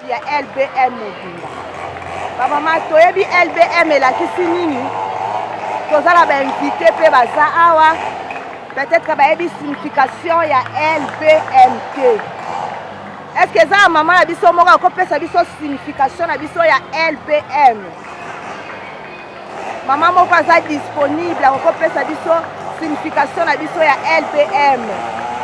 ya LBM mobimba. Maman toyebi LBM elakisi nini? Tozala ba invité pe baza awa. Peut-être bayebi signification ya LBMT. Est-ce que ça maman na biso moko akopesa biso signification na biso ya LBM? Maman moko aza disponible akopesa biso signification na biso ya LBM.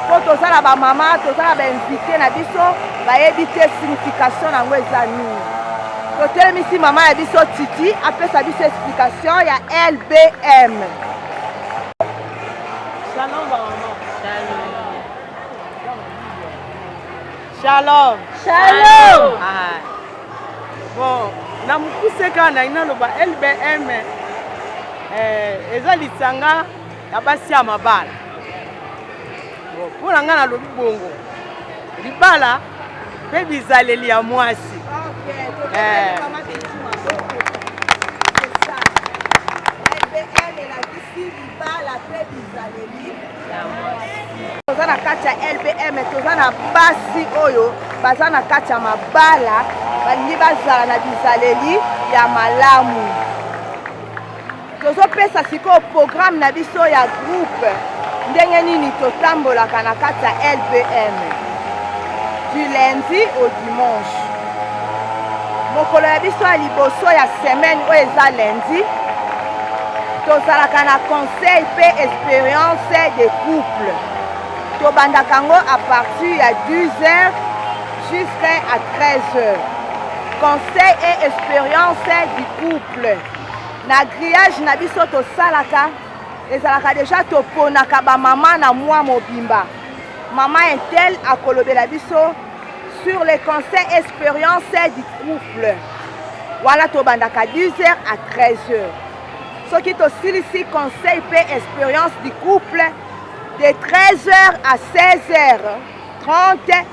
Po tozala ba mama, tozala ba invité na biso bayebi te signification nango eza nini. Totelemisi mama ya biso Titi apesa biso explication ya LBM. Shalom maman. Shalom. Shalom. Ah. Bon, na mukuse kana ina loba LBM eza lisanga ya basi ya mabala. Bon, pona nga na lobi bongo. Libala pe bizaleli ya mwasi. Okay, mama Titi maboko. C'est ça. LBM elakisi libala pe bizaleli ya mwasi. Toza na kati ya LBM, toza na basi oyo baza na kati ya mabala balingi bazala na bizaleli ya malamu. Tozopesa sikoyo programme na biso ya groupe ndenge nini totambolaka na kati ya LBM du lundi au dimanche. Mokolo ya biso ya liboso ya semaine oyo eza lundi tozalaka na conseil pe expérience de couple. Tobandaka ngo à partir ya 10h jusqu'à 13h. Conseil et expérience du couple. Na grillage na biso tosalaka ezalaka déjà toponaka ba mama na mwa mobimba. Mama intel akolobela biso sur les conseils et expérience du couple. Voilà tobandaka 10h à 13h. Soki tosilisi conseil pe expérience du couple de 13h à 16h30,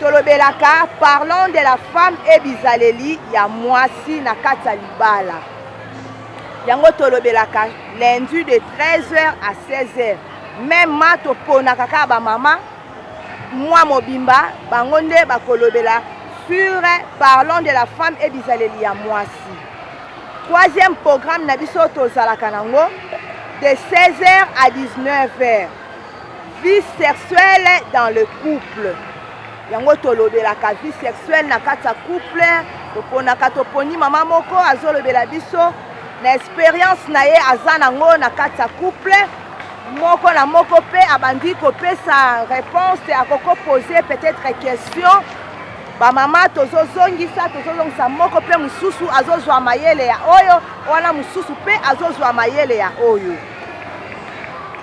tolobelaka parlons de la femme et bizaleli ya mwasi na kati ya libala. Yango tolobelaka lundi de 13h à 16h. Même ma toponaka ka ba mama mwa mobimba bango nde bakolobela sur parlons de la femme et bizaleli ya mwasi. Troisième programme na biso tozalaka nango de 16h à 19h. Vie sexuelle dans le couple. Yango tolobelaka vie sexuelle na kati ya couple. Toponaka toponi mama moko azolobela biso na expérience na ye aza nango na kati ya couple. Moko na moko pe abandi kopesa réponse akoko poser peut-être question. Ba mama tozozongisa moko pe mususu azozwa mayele ya oyo wana mususu pe azozwa mayele ya oyo.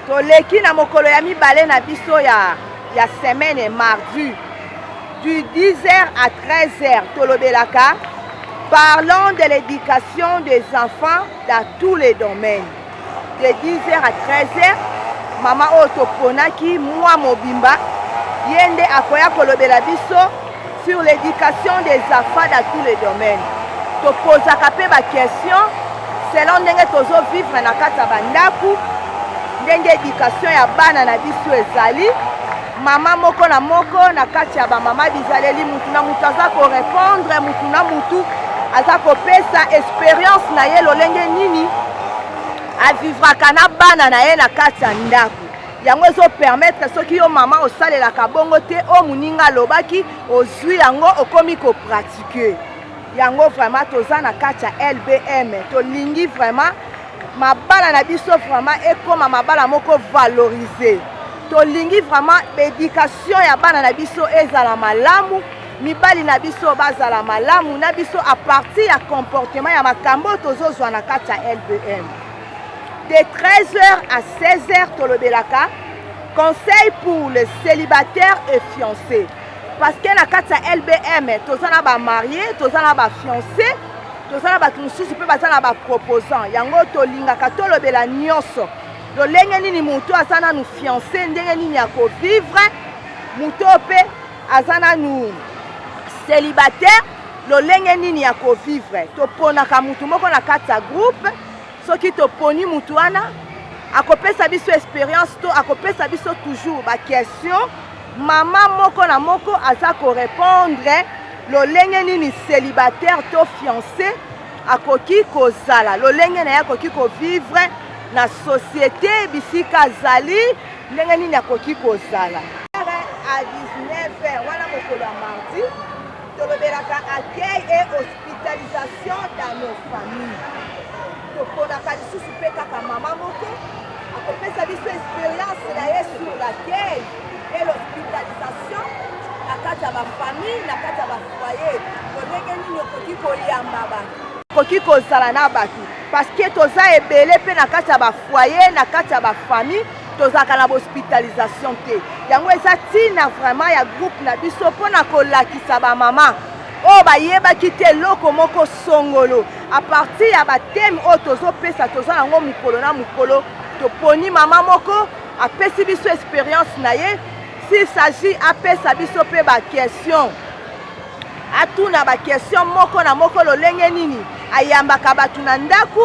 Toleki na mokolo ya mibale na biso ya semaine mardi du 10h à 13h tolobelaka parlons de l'éducation des enfants dans tous les domaines. De 10h à 13h mama oyo toponaki mwa mobimba yende akoya kolobela biso sur l'éducation des enfants dans tous les domaines. Topozaka pe ba question selon ndenge tozovivre na kati ya bandaku. Ndenge éducation ya bana na biso ezali mama moko na kati ya ba mama bizaleli mutu na mutu aza ko répondre mutu na mutu aza kopesa expérience na ye lolenge nini avivraka na bana na ye na kati ya ndako. Yango ezo permettre soki yo mama osalelaka bongo te o muninga alobaki ozwi yango okomi ko pratiquer. Yango vraiment toza na kati ya LBM tolingi vraiment mabala na biso vraiment ekoma mabala moko valoriser. Tolingi vraiment éducation ya bana na biso ezala malamu, mibali na biso bazala malamu na biso à partir ya comportement ya makambo tozozwa na kati ya LBM. De 13h à 16h tolobelaka conseil pour les célibataires et fiancés. Parce que na kati ya LBM tozana ba marié, tozana ba fiancé, tozana ba mususu pe bazana ba proposant. Yango tolingaka tolobela nyonso. Lolenge nini mutu azana nu fiancé ndenge nini ako vivre, mutu pe azana nu célibataire lolenge nini ako vivre. Toponaka mutu moko na kati ya groupe. Soki toponi mutu wana akopesa biso expérience to akopesa biso toujours ba question mama moko na moko aza ko répondre lolenge nini célibataire to fiancé akoki kozala lolenge na ye akoki kovivre na société bisika azali ndenge nini akoki kozala à 19h wana mokolo ya mardi tolobelaka accueil et hospitalisation dans nos familles toponaka lisusu mpe kaka mama moko akopesa biso expérience na ye sur l'accueil et l'hospitalisation na kati ya bafamille na kati ya bafoyer lolenge nini okoki koyamba bato okoki kozala na bato parce que toza ebele mpe na kati ya bafoyer na kati ya bafamille tozalaka na hospitalisation te yango eza ntina vraiment ya groupe na biso mpona kolakisa bamama oyo bayebaki te eloko moko songolo a partir ya bateme oyo tozopesa toza yango mokolo na mokolo toponi mama moko apesi biso expérience na ye s'il s'agit apesa biso mpe baquestion atuna baquestion moko na moko lolenge nini ayambaka bato na ndaku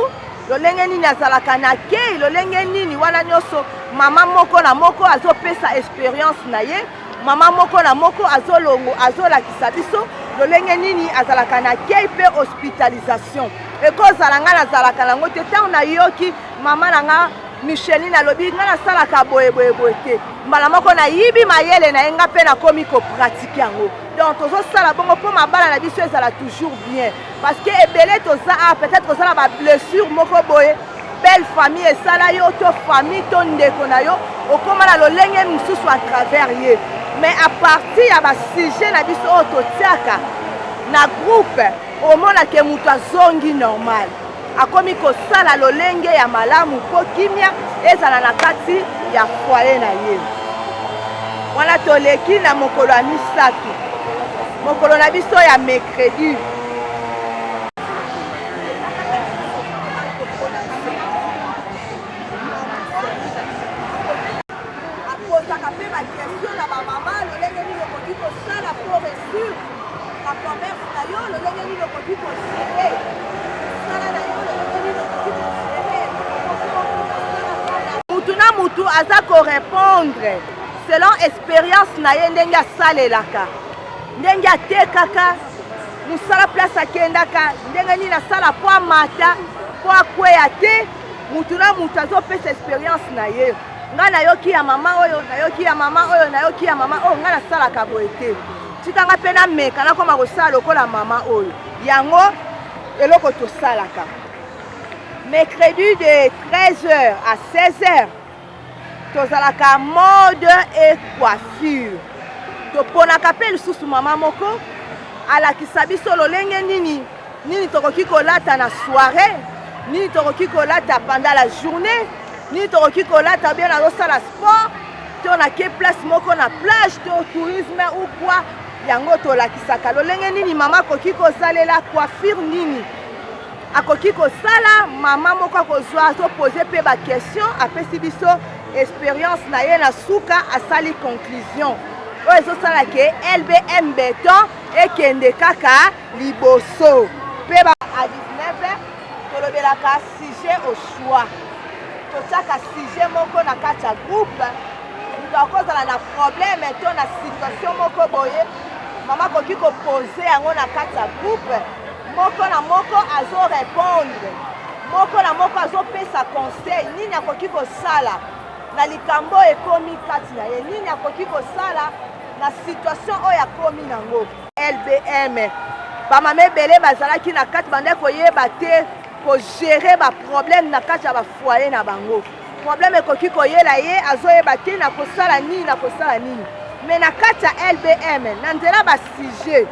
lolenge nini azalaka na kei lolenge nini wana nyonso mama moko na moko azopesa expérience na ye mama moko na moko azolakisa biso lolenge nini azalaka na kei mpe hospitalisation ekozala nga nazalaka nango te ntango nayoki mama na nga Micheline alobi nga nasalaka boyeboyeboye te mbala moko nayibi mayele na ye nga mpe nakomi kopratike yango donc tozosala bongo mpo mabala na biso ezala toujours bien parce que ebele toza peut-être kozala bablessure moko boye belle famille esala yo to famille to ndeko na yo okóma na lolenge mosusu à travers ye mais à partir ya basujet na biso oyo totiaka na groupe omonake moto azongi normal akomi kosala lolenge ya malamu mpo kimia ezala na kati ya foyer na ye wana toleki na mokolo ya misato mokolo na biso ya mercredi aposaka mpe bakestion na bamama lolenge nini okoki kosala po resur na commerce na yo lolenge nini okoki kosere sala na yo lolenge nini okoki kosere mutu na mutu aza korépondre selon expérience na ye ndenge asalelaka ndenge atekaka mosala place akendaka ndenge nini asala po amata po akweya te mutu na mutu azopesa expérience na ye nga nayoki ya mama oyo nayoki ya mama oyo nayoki ya mama oyo nga nasalaka boye te tikanga mpe nameka nakoma kosala lokola mama oyo yango eloko tosalaka mercredi de 13h à 16h tozalaka mode et coiffure toponaka mpe lisusu mama moko alakisa biso lolenge nini tokoki kolata na soirée nini tokoki kolata pendant la journée nini tokoki kolata bien azosala sport to nake place moko na plage to tourisme ou quoi yango tolakisaka lolenge nini mama akoki kosalela coiffure nini akoki kosala mama moko akozwa azopose mpe baquestion apesi biso expérience na ye na suka asali conclusion oyo ezosala ke LBM Beton ekende kaka liboso mpe à 19h tolobelaka sujet au choix totiaka sujet moko na kati ya groupe moto akozala na problème to na situation moko boye mama akoki kopose yango na kati ya groupe moko na moko azorépondre moko na moko azopesa conseil nini akoki kosala na likambo ekomi kati na ye nini akoki kosala na situation oyo akomi nango LBM bamama ebele bazalaki na kati bande koyeba te kogere baproblème na kati ya bafoyer na bango problème ekoki koyela ye azoyeba te na kosala nini na kosala nini mais na kati ya LBM na nzela basujet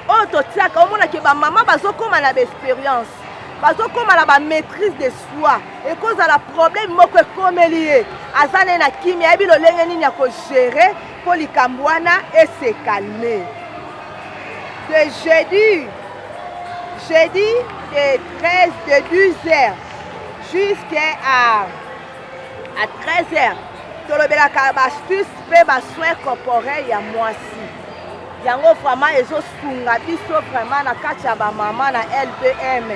oyo totiaka omonaki bamama bazokóma na baexpérience bazokóma na bamaîtrise de soi ekozala problème moko ekomeli ye aza ne na kimia ayebi lolenge nini ya kogere mpo likambo wana ese calme de jeudi de 12h jusqu'à 13h tolobelaka baastuce mpe basoin corporel ya mwasi yango vraiment ezosunga biso vraiment na kati ya bamama na LBM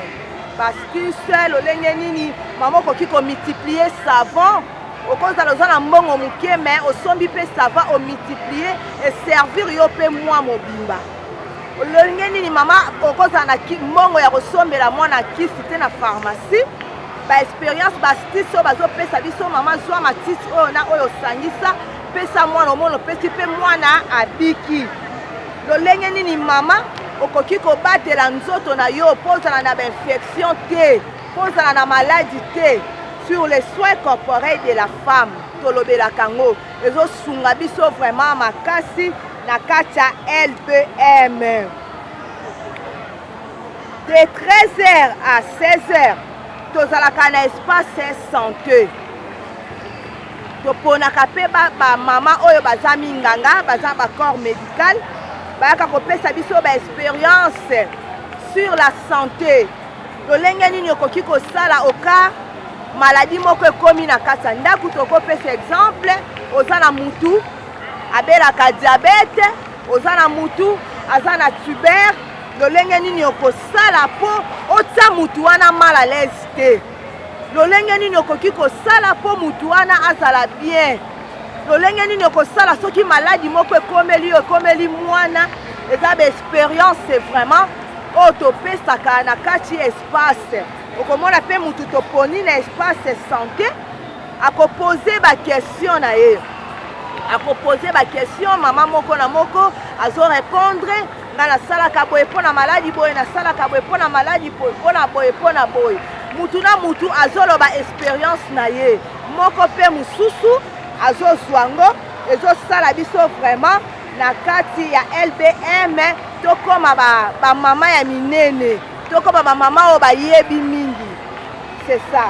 baastuce lolenge nini mama okoki komultiplie savon okozala oza na mbongo moke me osombi mpe savon omultiplie eservir yo mpe mwa mobimba lolenge nini mama okozala na mbongo ya kosombela mwana kisi te na pharmacie baexpérience bastisi oyo bazopesa biso mama zwa matiti oyo na oyo osangisa pesa mwana omona opesi mpe mwana abiki lolenge nini mama okoki kobatela nzoto na yo mpo ozala na bainfection te mpo ozala na maladie te sur les soins corporels de la femme tolobelaka yango ezosunga biso vraiment makasi na kati ya LBM de 13h à 16h tozalaka na espace santé toponaka mpe bamama oyo baza minganga baza bacorps médical bayaka kopesa biso baexpérience sur la santé lolenge nini okoki kosala oka maladie moko ekomi na kati ya ndako tokopesa exemple oza na mutu abelaka diabete oza na mutu aza na tuber lolenge nini okosala mpo otia mutu wana mal à l'aise te lolenge nini okoki kosala mpo mutu wana azala bien lolenge nini okosala soki maladi moko ekomeli mwana eza baexpérience vraiment oyo topesaka na kati espace okomona mpe mutu toponi na espace santé akopose baquestion na ye akopose baquestion mama moko na moko azorépondre nga nasalaka boye mpo na maladi boye nasalaka boye mpo na maladi mpo na boye mpo na boye mutu na mutu azoloba expérience na ye moko mpe mosusu azozwa ngo ezosala biso vraiment na kati ya LBM tokoma bamama ya minene tokoma bamama oyo bayebi mingi c'est ça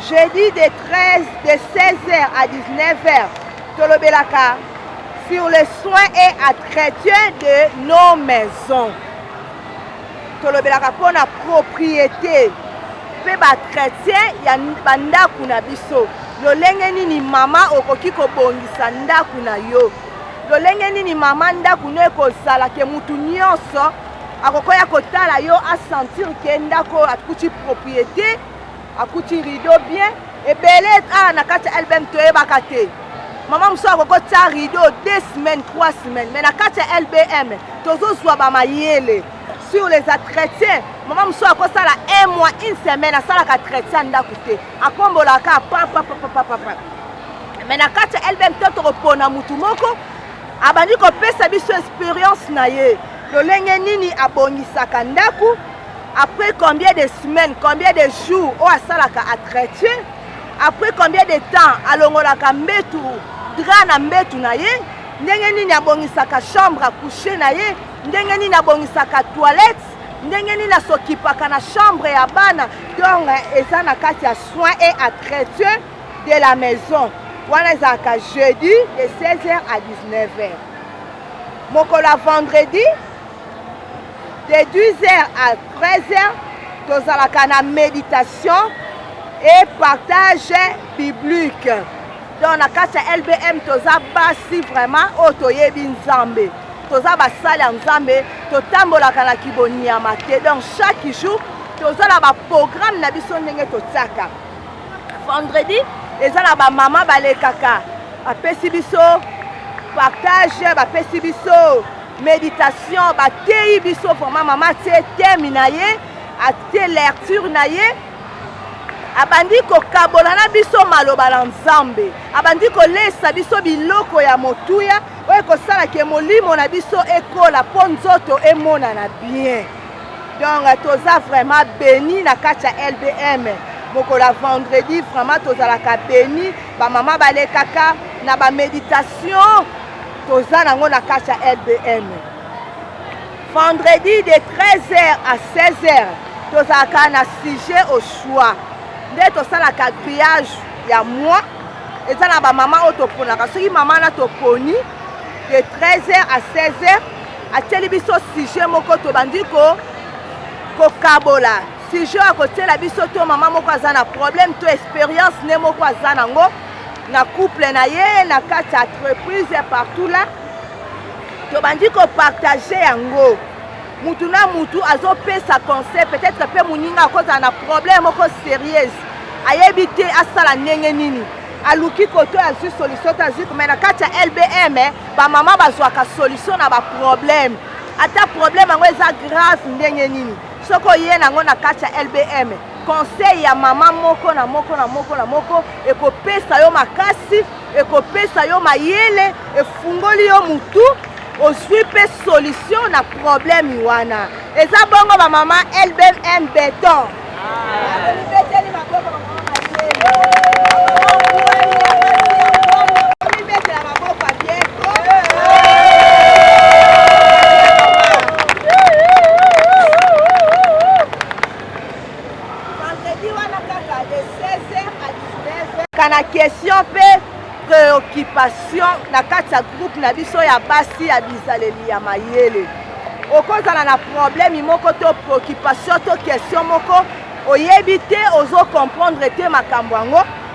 jeudi de 16h à 19h tolobelaka sur les soins et entretien de nos maisons tolobelaka mpona propriété mpe baentretien ya bandako na biso lolenge nini mama okoki kobongisa ndako na yo lolenge nini mama ndako no ekozala ke mutu nyonso akokoya kotala yo asentir ke ndako akuti propriété akuti rideau bien ebele awa na kati ya LBM toyebaka te mama mosusu akokotia rideau 2 semaines 3 semaines mais na kati ya LBM tozozwa bamayele sur les entretiens mama mosusu akosala 1 mois 1 semaine asalaka entretien ndako te akombolaka papapapapapa mais na kati ya LBM te tokopona mutu moko abandi kopesa biso expérience na ye lolenge nini abongisaka ndako après combien de semaines combien de jours oyo asalaka entretien après combien de temps alongolaka mbetu dra na mbetu na ye ndenge nini abongisaka chambre à coucher na ye ndenge nini abongisaka toilette ndenge nini asokipaka na chambre ya bana donc eza na kati ya soins et entretien de la maison wana ezalaka jeudi de 16h à 19h mokolo ya vendredi de 12h à 13h tozalaka na méditation et partage biblique donc na kati ya LBM toza basi vraiment oyo toyebi nzambe toza basali ya nzambe totambolaka na kibonyama te donc chaque jour toza na baprogramme na biso ndenge totiaka vendredi eza na bamama balekaka bapesi biso partage bapesi biso méditation bateyi biso vraiment mama atie teme na ye atie lecture na ye abandi kokabola na biso maloba na nzambe abandi kolesa biso biloko ya motuya oyo ekosala ke molimo na biso ekola mpo nzoto emonana bien donc toza vraiment béni na kati ya LBM mokolo ya vendredi vraiment tozalaka béni bamama balekaka na baméditation toza nango na kati ya LBM vendredi de 13h à 16h tozalaka na sujet au choix nde tosalaka grillage ya moi eza na bamama oyo toponaka soki mama na toponi de 13h à 16h atieli biso sujet moko tobandi kokabola sujet akotiela biso to mama moko aza na problème to expérience ne moko aza nango na couple na ye na kati ya entreprise partout là tobandi kopartage yango mutu na mutu azopesa conseil peut-être mpe moninga akozala na problème moko sérieuse ayebi te asala ndenge nini aluki koto azwi solution to azwi mais na kati ya LBM bamama bazwaka solution na baproblème ata problème yango eza grave ndenge nini soki oye nango na kati ya LBM conseil ya mama moko na moko na moko na moko ekopesa yo makasi ekopesa yo mayele efungoli yo mutu ozwi mpe solution na problème wana eza bongo bamama LBM Béton kana question pe préoccupation na kati ya groupe na biso ya basi ya bizaleli ya mayele okozala na problème moko to préoccupation to question moko oyebi te ozo comprendre te makambo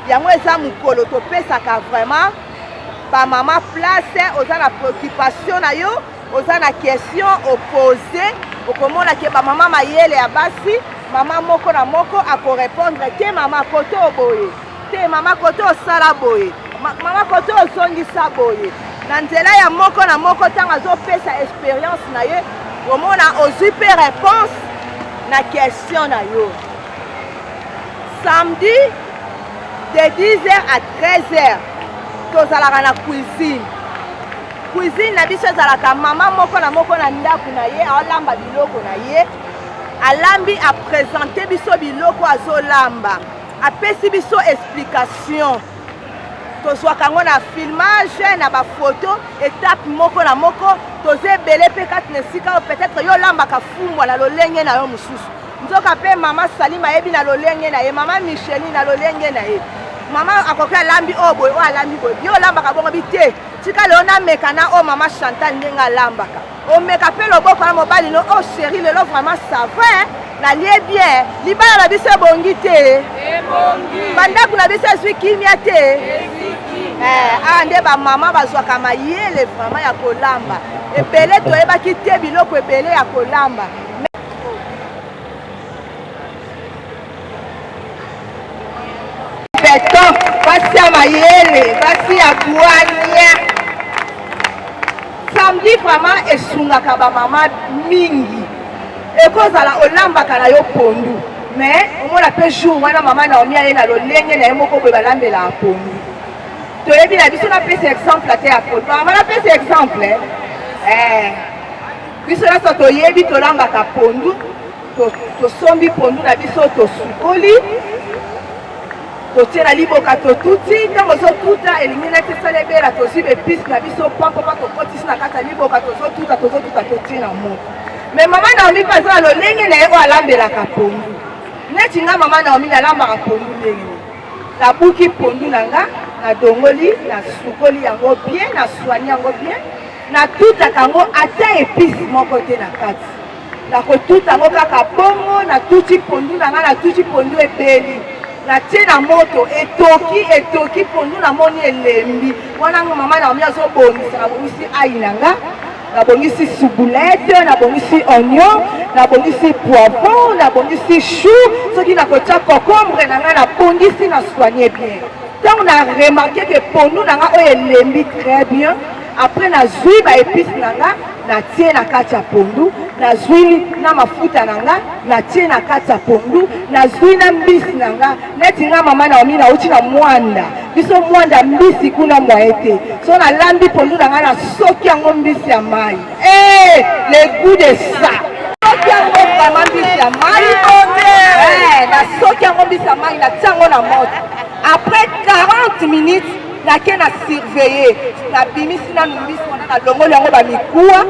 yango eza mokolo topesaka vraiment bamama place oza na préoccupation na yo oza na question opposé okomona ke bamama mayele ya basi mama moko na moko akorépondre te mama koto oboye te mama koto osala boye mama koto osongisa boye na nzela ya moko na moko ntango azopesa expérience na ye omona ozwi mpe réponse na question na yo samedi de 10h à 13h tozalaka na cuisine na biso ezalaka mama moko na ndako na ye aolamba biloko na ye alambi apresente biso biloko azolamba apesi biso explication tozwaka yango na filmage na bafoto étape moko na moko toza ebele mpe kati na esika peut-être yo olambaka fumbwa na lolenge na yo mosusu nzoka mpe mama Salima ayebi na lolenge na ye mama Micheline na lolenge na ye mama akoki alambi oyo boye oyo alambi boye yo olambaka bongo bi te tika lelo nameka na oyo mama Chantal ndenge alambaka omeka mpe loboko na mobali no oh chéri lelo vraiment ça va nalie bien libala na biso ebongi te bandako na biso ezwi kimia te awa nde bamama bazwaka mayele vraiment ya kolamba ebele toyebaki te biloko ebele ya kolamba Béton basi ya mayele basi ya bwania samedi vraiment esungaka bamama mingi ekozala olambaka na yo pondu mais omona mpe jour wana mama Naomi aye na lolenge na ye moko boye balambelaka pondu toyebi na biso napesa exemple ate ya pondu mama napesa exemple biso nyonso toyebi tolambaka pondu tosombi pondu na biso tosukoli totie na liboka totuti ntango ozotuta elingi neti esala ebela tozwi bepise na biso pampopa tokotisi na kati ya liboka tozotuta totie na moko mais mama Naomi mpe aza na lolenge na ye oyo alambelaka pondu neti nga mama Naomi nalambaka pondu ndenge nabuki pondu na nga nadongoli nasukoli yango bien naswani yango bien natutaka yango ata epise moko te na kati nakotuta yango kaka bongo natuti pondu na nga natuti pondu ebeli natie na moto etoki pondu namoni elembi wana ngo mama Naomi azobongisa nabongisi ai na nga nabongisi subulete nabongisi oignon nabongisi poivron nabongisi chou soki nakotia concombre na nga nabongisi na soigné bien ntango na remarke ke pondu na nga oyo elembi très bien après nazwi baépice na nga natie na kati ya pondu nazwi na mafuta na nga natie na kati ya pondu nazwi na mbisi na nga neti nga mama Naomi nauti na mwanda biso mwanda mbisi kuna mwaye te so nalambi pondu na nga nasoki yango mbisi ya mai le goût de ça nasoki yango vraiment mbisi ya mai nasoki yango mbisi ya mai natia yango na moto après 40 minutes nake na surveiller nabimisi nanu mbisi wana nalongoli yango bamikuwa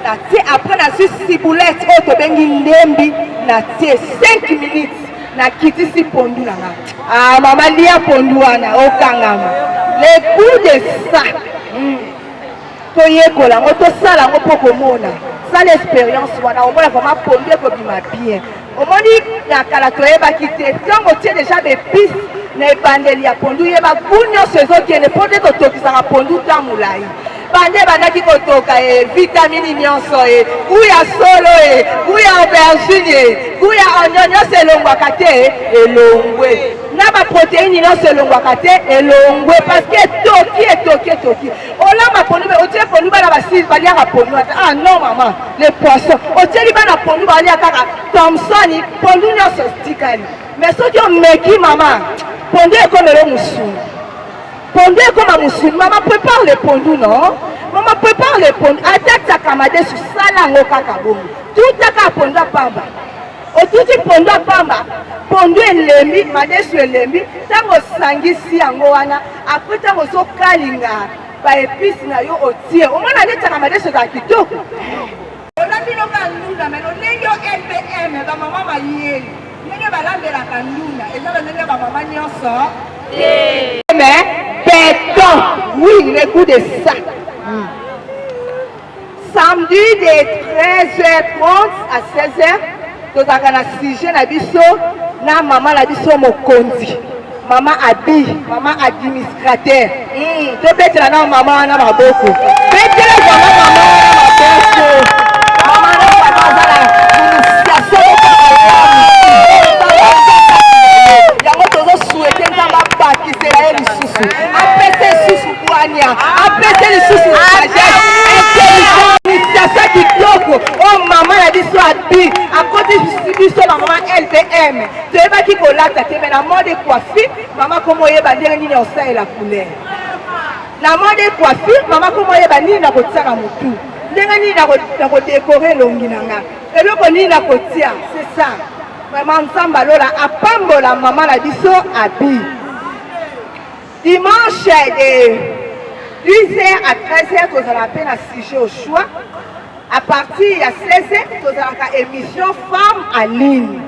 natie après nazwi ciboulette oyo tobengi ndembi natie 5 minutes nakitisi pondu na nga mama lia pondu wana okangama le goût de ça toyekola yango tosala yango mpo komona sala expérience wana omona vraiment pondu ekobima bien omoni na kala toyebaki te ntango otie déjà bepise na ebandeli ya pondu yeba gu nyonso ezokende mpo nde totokisaka pondu ta molai bande bandaki kotoka vitamini nyonso gu ya solo gu ya aubergine gu ya oignon nyonso elongwaka te elongwe na ba protéine non selon wakate elongwe parce que toki olamba pondu o tie pondu bana basile balia ka pondu ah non maman les poissons o tie bana pondu balia kaka Thomson pondu nyonso tikali mais soki o meki maman pondu ekomelo musungu pondu ekoma musungu maman prépare les pondu non maman prépare les pondu attaque ta kamade sur salango kaka bongo tout aka pondu pamba otuti pondu pamba pondu elembi madesu elembi tango sangisi yango wana après tango so kalinga ba épice na yo otie omona netaka madesu ka kitoko olambi no ka ndunda meno nengo LPM ba mama mayeli nenge balambela ka ndunda ezala nenge ba mama nyonso mais béton oui le goût de ça samedi de 13h30 à 16h tozaka na sujet na biso na mama na biso mokonzi mama abi mama administrateur tobetela na mama wana maboko betela mama wana maboko mama na bazala yango tozosouete nzambe abakisela ye lisusu apese lisusu bwania apese lisusu intelligence kitoko oh mama na biso abi akoti biso ba mama LPM toyebaki kolata te mais na mode coiffure mama komo oyeba ndenge nini osalela couleur na mode coiffure mama komo oyeba nini na kotia na motu ndenge nini na kodekore elongi na nga eloko nini na kotia c'est ça vraiment nzambe alola apambola mama na biso abi dimanche de 10h à 13h tozala mpe na sujet au choix à partir ya 16h tozalaka émission femme en ligne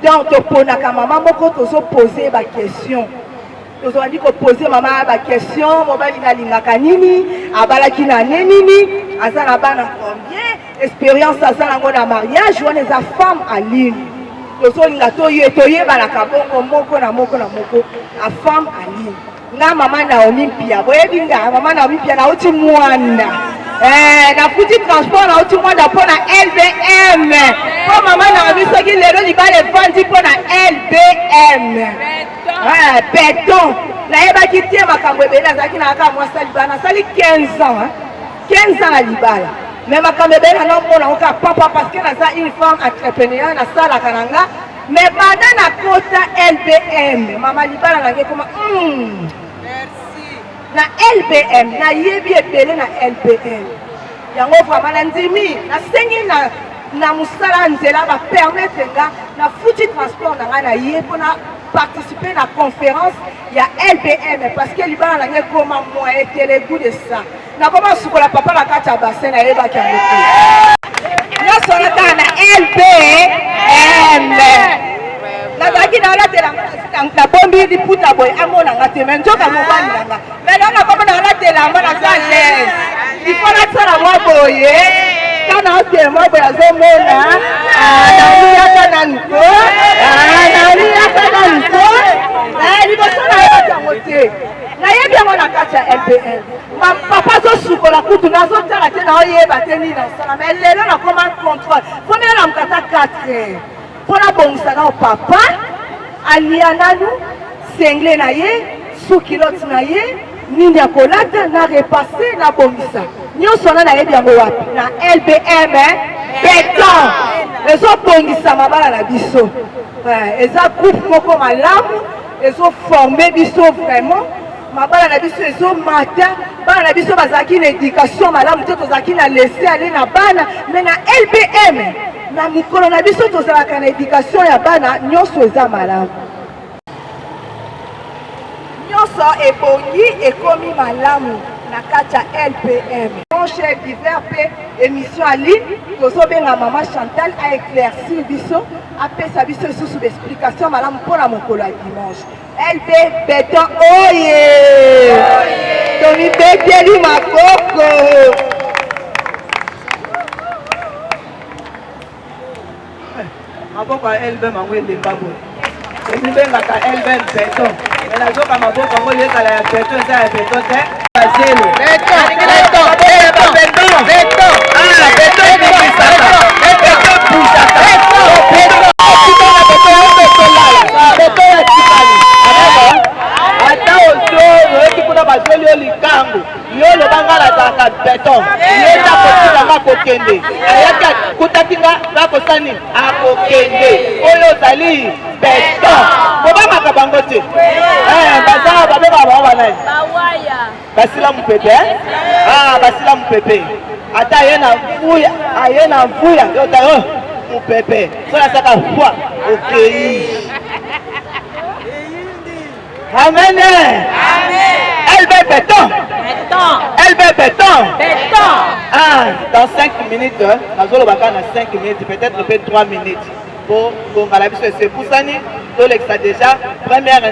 donc toponaka mama moko tozoposer baquestion tozalaki koposer mama baquestion mobali nalingaka nini abalaki na ne nini aza na bana combien expérience aza nango na mariage wana eza femme en ligne tozolinga toyebanaka bongo moko na moko a femme en ligne nga mama na Olympia boyebi nga mama na Olympia nauti mwana nafuti transport nauti mwana mpo na LBM po mama na biso soki lelo libala evandi mpo na LBM beton nayebaki te makambo ebele nazalaki na kaka mwasi libala nasali 15 ans 15 ans na libala mais makambo ebele nanomona oka papa parce que naza une femme entrepreneur nasalaka na nga mais banda na kota LBM mama libala nange koma na LBM nayebi ebele na LBM yango vraiment nandimi nasengi na mosala nzela bapermettre nga na futi transport na nga na ye mpona participer na conférence ya LBM parce que libala nange ekoma moyen tele goût de ça nakoma sukola papa na kati ya bassin nayebaki yango te nyonso nataka na LBM nazalaki naolatela nabombi liputa boye amonanga te me nzoka mobali nanga me lelo nakoma naolatelanga naza lese ifo nasala mwa boye ta naotela mwa boye azomona naliyaka na niko liboso nayebaki yango te nayebi yango na kati ya LPM papa azosukola kutu nazotala te naoyeba te nini nasala me lelo nakoma contrôle mpo nena mokata 4 heures mpona bongisaka o papa alia nanu sengle na ye sukilote na ye nini ya kolata na repasse na bongisa nyonso wana nayebi yango wapi na LBM beton ezobongisa mabala na biso eza groupe moko malamu ezoforme biso vraiment mabala na biso ezomata bana na biso bazalaki na éducation malamu te tozalaki na laisser aller na bana mais na LBM na mokolo na biso tozalaka na éducation ya bana nyonso eza malamu nyonso ebongi ekomi malamu na kati ya LPM chef d'hiver mpe émission en ligne tozobenga mama Chantal a éclaircir biso apesa biso lisusu baexplication malamu mpona mokolo ya dimanche LB beton oye tomibeteli makoko maboko ya LBM yango elemba boye emibengaka LBM beton me nazoka maboko yango yekala ya beton eza ya beton te bazelo azalaka beton ye na kotikanga kokende ayaki kutakinga bakosani akokende oyo ozali beton kobamaka bango te bazala babengaka bango banani basila mopepe basila mopepe ata aye na mvuya yota mopepe so nasaka fwa okei amen elle béton elle béton dans 5 minutes nazolobaka na 5 minutes peut-être mpe 3 minutes po kongala biso esepusani tolekisa déjà première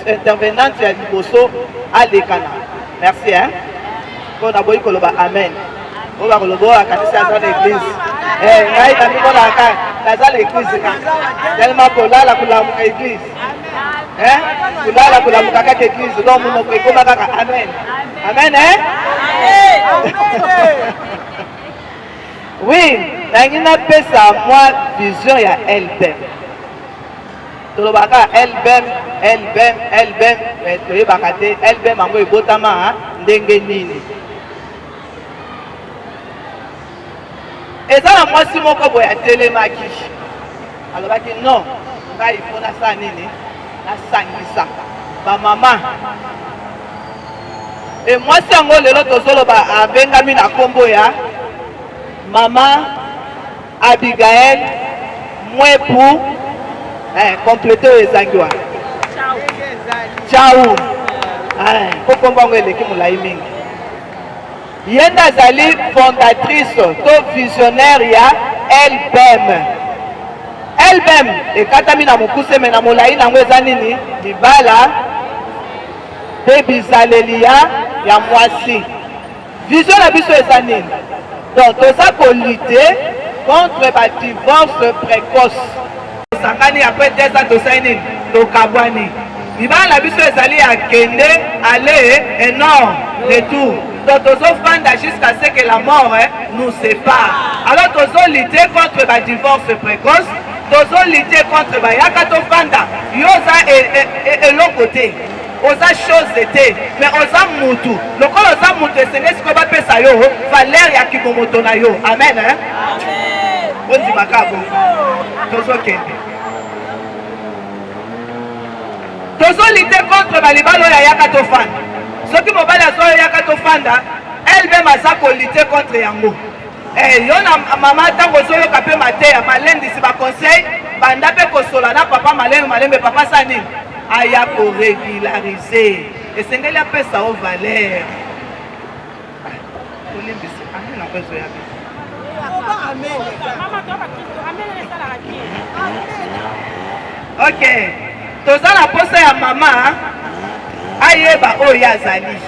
intervenante ya liboso alekana merci mpo naboyi koloba amen oyo bakoloba oyo akanisi aza na église ngai namimonaka naza na église ka tellement kolala kolamuka église kulala kulamuka kaka église donc monoko ekoma kaka amen amen oui nangi napesa mwa vision ya elbem tolobaka elbem toyebaka te elbem yango ebotama ndenge nini eza na mwasi moko boye atelemaki alobaki non ngai ifo nasala nini nasangisa bamama mwasi yango lelo tozoloba abengami na nkombo ya mama Abigail Mwepu complete oyo ezangi wa Chau po nkombo yango eleki molai mingi ye nde azali fondatrice to visionnaire ya elbem elbem ekatami na mokuse me na molai nango eza nini libala mpe bizaleli ya mwasi vision na biso eza nini donc toza kolite contre badivorce précoce tosangani apres 2 ans tosali nini tokabwani libala na biso ezali akende ale et non retour donc tozofanda jusqu'à ce que la mort nous sépare alors tozolite contre badivorce précoce tozolite contre bayaka tofanda yo oza eloko te oza chose te mais oza mutu lokola oza mutu esenge sikoyo bapesa yo valeur ya kimomoto na yo amen ondimaka bongo tozokende tozolite contre balibala oyo ayaka tofanda soki mobali azoyaka tofanda elle même aza kolite contre yango yo na mama ntango ozoyoka mpe mateya malendisi baconseil banda mpe kosola na papa malembe papa sa nini aya koregularize esengeli apesa o valeur olimbisi amena mpo ezoyaka ok toza na posa ya mama ayeba oyo azali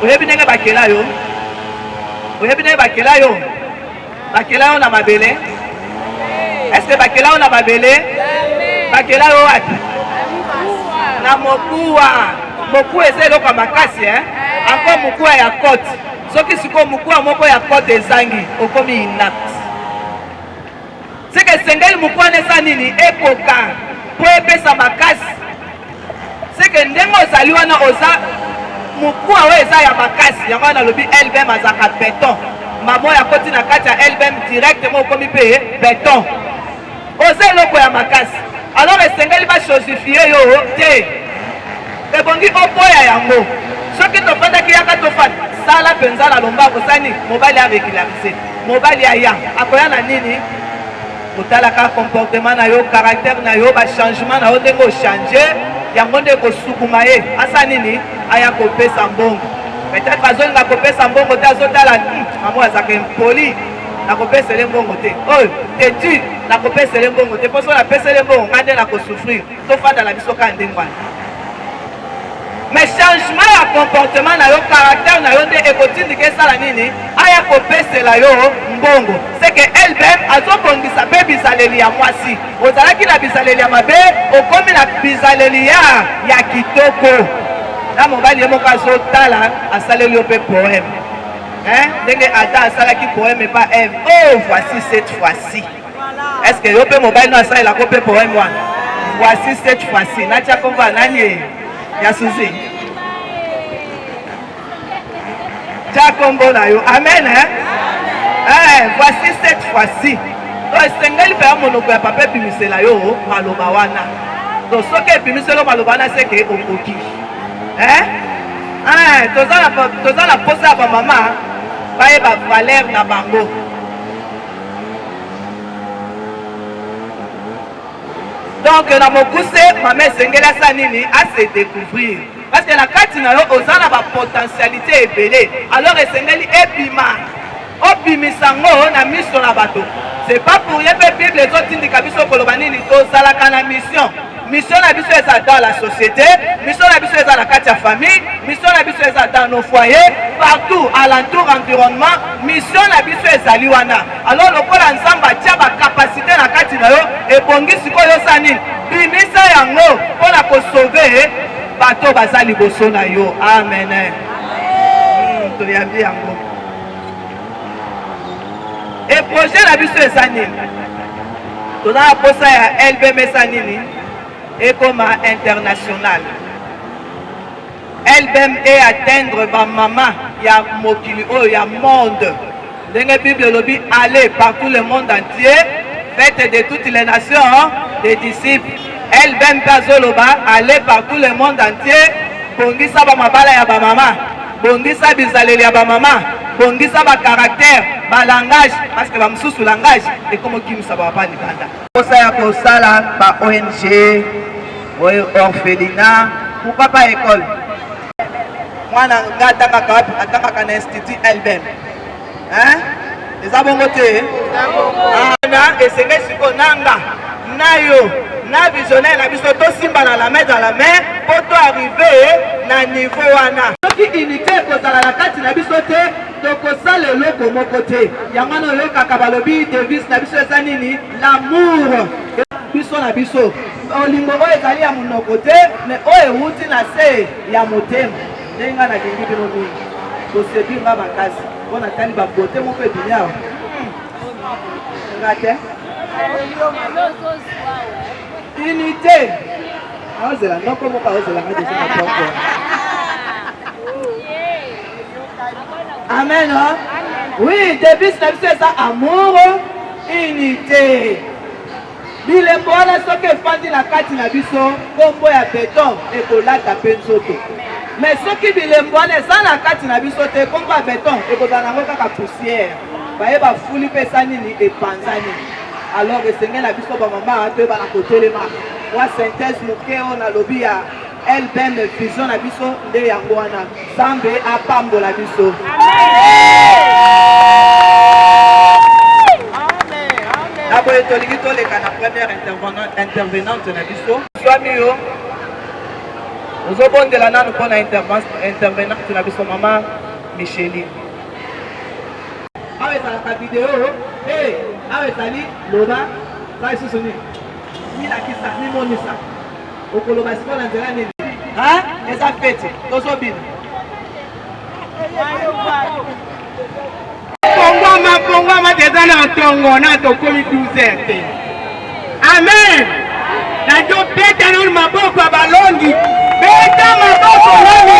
oyebi ndenge bakela yo oyebi ndenge bakela yo bakela yo na mabele est-ce bakela yo na mabele bakela yo wapi na mokuwa mokuwa eza eloko ya makasi encore mokuwa ya kote soki sikoyo mokuwa moko ya kote ezangi okomi inapte seke esengeli mokuwa nesa nini ekoka mpo epesa makasi seke ndenge ozali wana oza mokuwa oyo eza ya makasi yango wana alobi elbem azaka beton mamo ya koti na kati ya elbem directement okomi mpe beton oza eloko ya makasi alors esengeli bachosifie yo te ebongi oboya yango soki tofandaki yaka tofanda sala mpenza na lombango sani mobali aregularize mobali aya akoya na nini kotalaka comportement na yo caractère na yo bachangement na yo ndenge ochange yango nde kosukuma ye asa nini aya kopesa mbongo peut-être azolinga kopesa mbongo te azotala mamo azaka impoli nakopesele mbongo te oyo tetu nakopesele mbongo te mposo napesele mbongo nga nde nakosouffrir tofanda na biso kaka ndenge wana mais changement ya comportement na yo caractère na yo nde ekotindika esala nini aya kopesela yo mbongo seke elbem azobongisa mpe bizaleli ya mwasi ozalaki na bizaleli ya mabe okomi na bizaleli ya kitoko na mobali ye moko azotala asaleli yo mpe poème ndenge ada asalaki poème epa eve oh voici cette fois-ci est-ce que yo mpe mobali no asalelako mpe poème wana voici cette fois-ci natia komba nani ya suzi Kombo na yo. Amen. Voici cette fois-ci. Donc sengeli pe monoko ya papa bimisela yo maloba wana. Donc soki bimiselo maloba wana c'est que okoki. Toza la posa ya ba mama ba e ba valeur na bango. Donc na mokuse mama sengeli asa nini à se découvrir. Parce que la katina yo ozana ba potentialité ebele. Alors esengeli ebima. Obimisango na mission na bato. C'est pas pour rien que Bible les autres indika biso kolobani ni tozalaka na mission. Mission na biso eza dans la société, mission na biso eza na kati ya famille, mission na biso eza dans nos foyers, partout alentour environnement, mission na biso ezali wana. Alors lokola nzamba tia ba capacité na kati na yo ebongi sikoyo sani bimisa yango pona ko sauver bato bazali boso na yo. Amen. To yambi yango. Et projet la biso esanini. Tona posa ya LBM esanini et comme international. LBM est atteindre ba maman ya mokili o ya monde. Dans Bible lobi aller partout le monde entier, faites de toutes les nations des disciples. LBM bazoloba aller partout le monde entier, bongisa ba mabala ya ba maman, bongisa bizaleli ya ba maman. Bongisa ba caractère, ba langage, parce que ba msusu langage et comme qui nous va pas libanda. Posa ya kosala ba ONG, orphelinat, pourquoi pas école? Mwana ngata kaka na institut LBM. Les abongote. Na esenge siko nanga nayo na visionnaire na biso to simba na la main dans la main pour to arriver na niveau wana. Soki unité kozala na kati na biso te tokosala eloko moko te. Yango na yo kaka balobi devise na biso eza nini? L'amour. Biso na biso. Olingo oyo ezali ya monoko te, mais oyo ewuti na se ya motema. Ndenge nga nalingi bino mingi. Koseduire nga makasi. Mpona tali babote moko ebimi awa. Nga te? Unité. Aozela noko moko aozela nga deja na poko. Amen. Oui, devise na biso eza amour, unité. Bilembo wana soki efandi na kati na biso kombo ya beton ekolata mpe nzoto. Mais soki bilembo wana eza na kati na biso te kombo ya beton ekozala nango kaka poussière. Baye bafuli mpe esa nini epanzani. Alors esenge na biso bamama toyeba na kotelema wa synthèse moke oyo nalobi ya LBM vision na biso nde yango wana Nzambe apambola biso. Naboye tolingi toleka na première intervenante na biso swami yo ozobondela nanu mpona intervenante na biso mama Micheline. Awa ezalaka video awa ezali loba za isusu nini milakisa mimonisa okoloba sikoyo na nzela nini eza fete tozobina pongwama teza na ntongo na tokomi 12 te. Amen. Nazobeta nanu maboko ya balongi beta maboko nani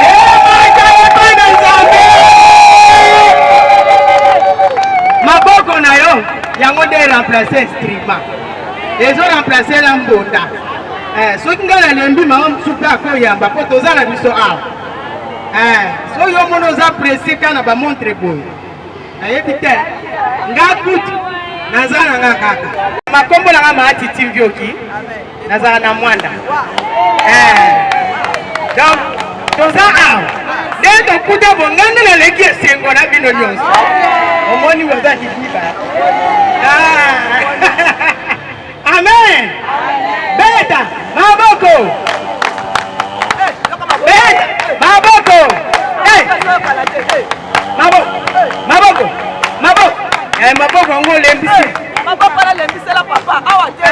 emajayebana Nzambe maboko na yo yango nde remplace instrument ezo remplace na mbonda. Soki ngai nalembi mama mosusu mpe akoyamba mpo toza na biso awa. So yo mona oza presse kana bamontre boye nayebi te nga kutu naza na nga kaka makombo na nga maatiti vyoki nazala na mwanda. Donc toza awa nde tokuta bo nga nde naleki esengo na bino nyonso omoni oza libiba. Amen. Beta maboko beta maboko maboko maboko ngo lembisi maboko la lembisela papa awa te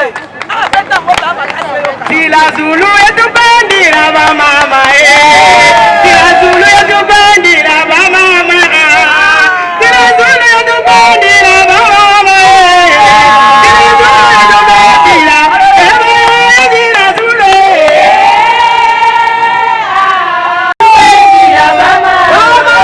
beta ngota makase yo Tila Zulu etubandira ba mama Tila Zulu etubandira ba mama Tila Zulu etubandira ba mama Tila Zulu etubandira Tila Zulu Mama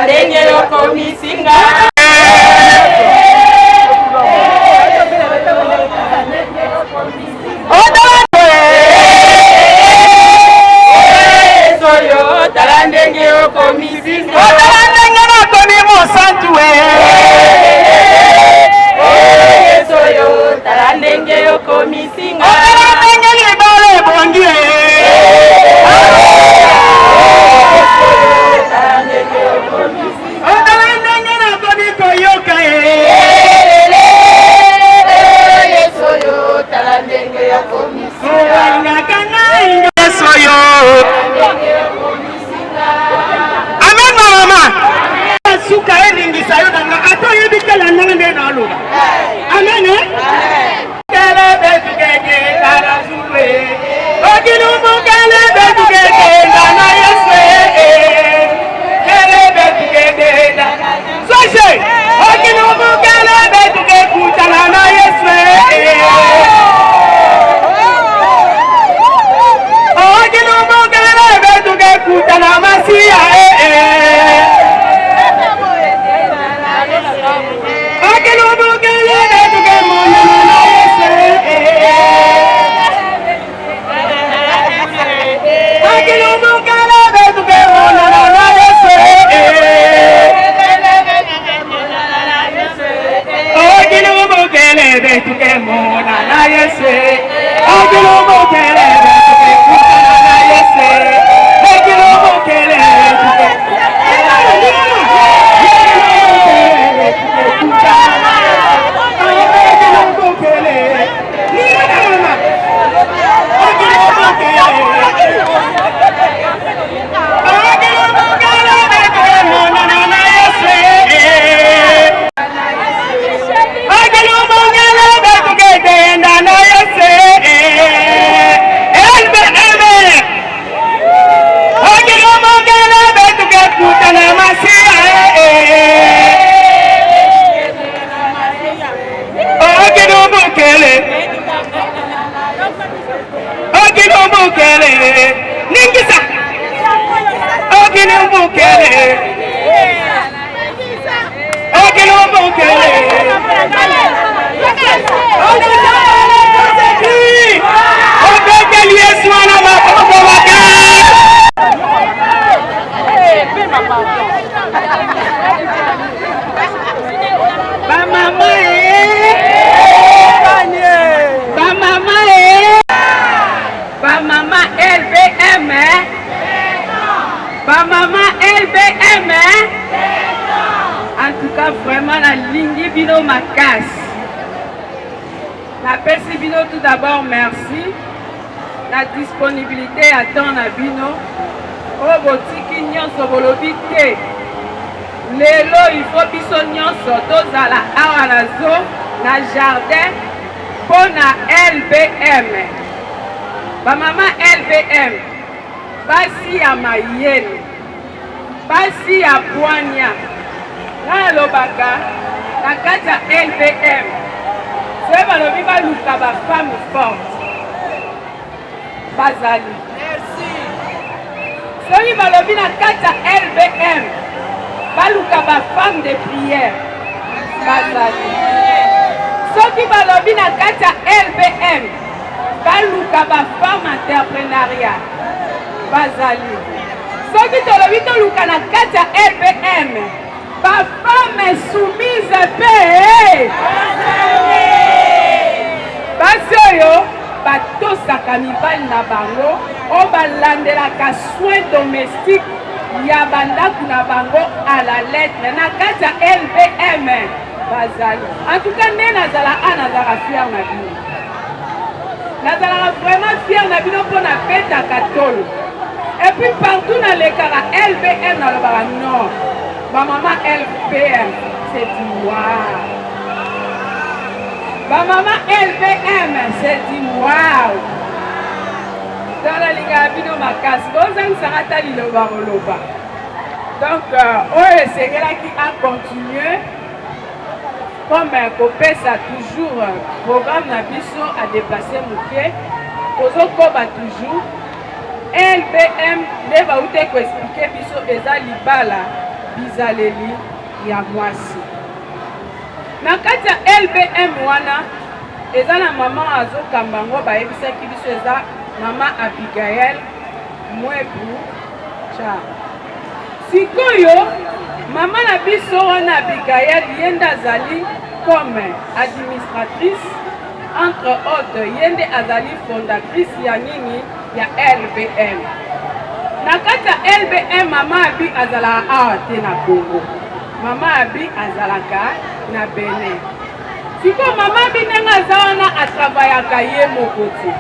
ndenge yokomisinga tala ndenge yokomisinga tala ndenge nakomi mosantu yeso yo tala ndenge yokomisinga tala ndenge libala ebongi tala ndenge yokomisinga tala ndenge nakomi koyoka yeso yo tala ndenge yokomisinga ngakanga yeso yo amen mama suka elingisa yo nanga ata oyebi kala ndenge nde naloba amen kele betugege kana zumwe okilumu kele betugege kana yeswe kele betugege soje okilumu kele betugege kutana na yeswe okilumu kele betugege kutana masia Vraiment la ligne bino makas. La pesi bino tout d'abord merci. La disponibilité à temps na bino. O botiki nyonso bolobi te. Lelo il faut biso nyonso tozala awa na zo na jardin pona LBM. Ba mama LBM. Basi ya mayele. Basi ya bwanya. Na lobaka na kati ya LBM soki balobi baluka bafemme forte bazali soki balobi na kati ya LBM baluka bafemme de prière bazali soki balobi na kati ya LBM baluka bafemme entrepreneuriat bazali soki tolobi toluka na kati ya LBM ba femme soumise pe basi oyo batosaka mibali na bango o balandelaka soin domestique ya bandako na bango à la lettre na kati ya LBM bazali en tout cas nde nazala nazalaka fier na bino nazalaka vraiment fier na bino mpo na betaka tolo et puis partout nalekaka LBM nalobaka non ma maman LBM, c'est du waouh. Ma maman LBM, c'est du waouh. Dans la ligue à Bino Makas, vous avez un liloba loba. Donc, c'est là qui a continué. Comme un copain, ça toujours programme Nabiso à déplacer Mouké. Aux autres, toujours. LBM, ne va vous expliquer Biso Eza Libala. bizaleli ya mwasi. Na kati ya LBM wana eza na mama azokamba ngo bayebisaki biso eza mama Abigail Mwebu cha. Sikoyo mama na biso wana Abigail yende azali comme administratrice entre autres yende azali fondatrice ya nini ya LBM. Na kati ya LBM mama Abi azalaka awa te na Congo. Mama Abi azalaka na Benin. Siko mama Abi ndenge aza wana atravaillaka ye moko te.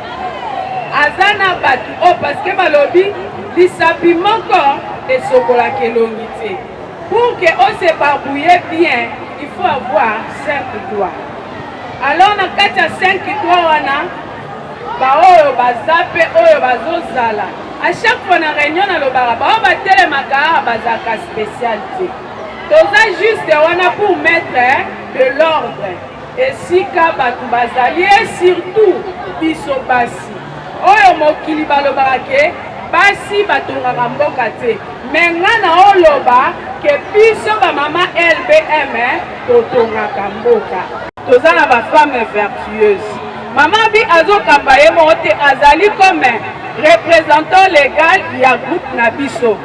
Aza na batu o parce que balobi lisapi moko esokolaka elongi te. Pour que on se barbouille bien, il faut avoir 5 doigts. Alors na kati ya 5 doigts wana baoyo baza pe oyo bazozala. À chaque fois na réunion na lobara bao batelemaka bazaka spécialité. Toza juste wana pour mettre de l'ordre. Et si ka batu bazali et surtout biso basi. Oyo mokili balobaka ke basi batongaka mboka te. Mais nga na oloba ke biso ba mama LBM totongaka mboka. Toza na ba femme vertueuse. Mama Abi azokamba ye mo te azali comme représentant légal ya groupe na biso.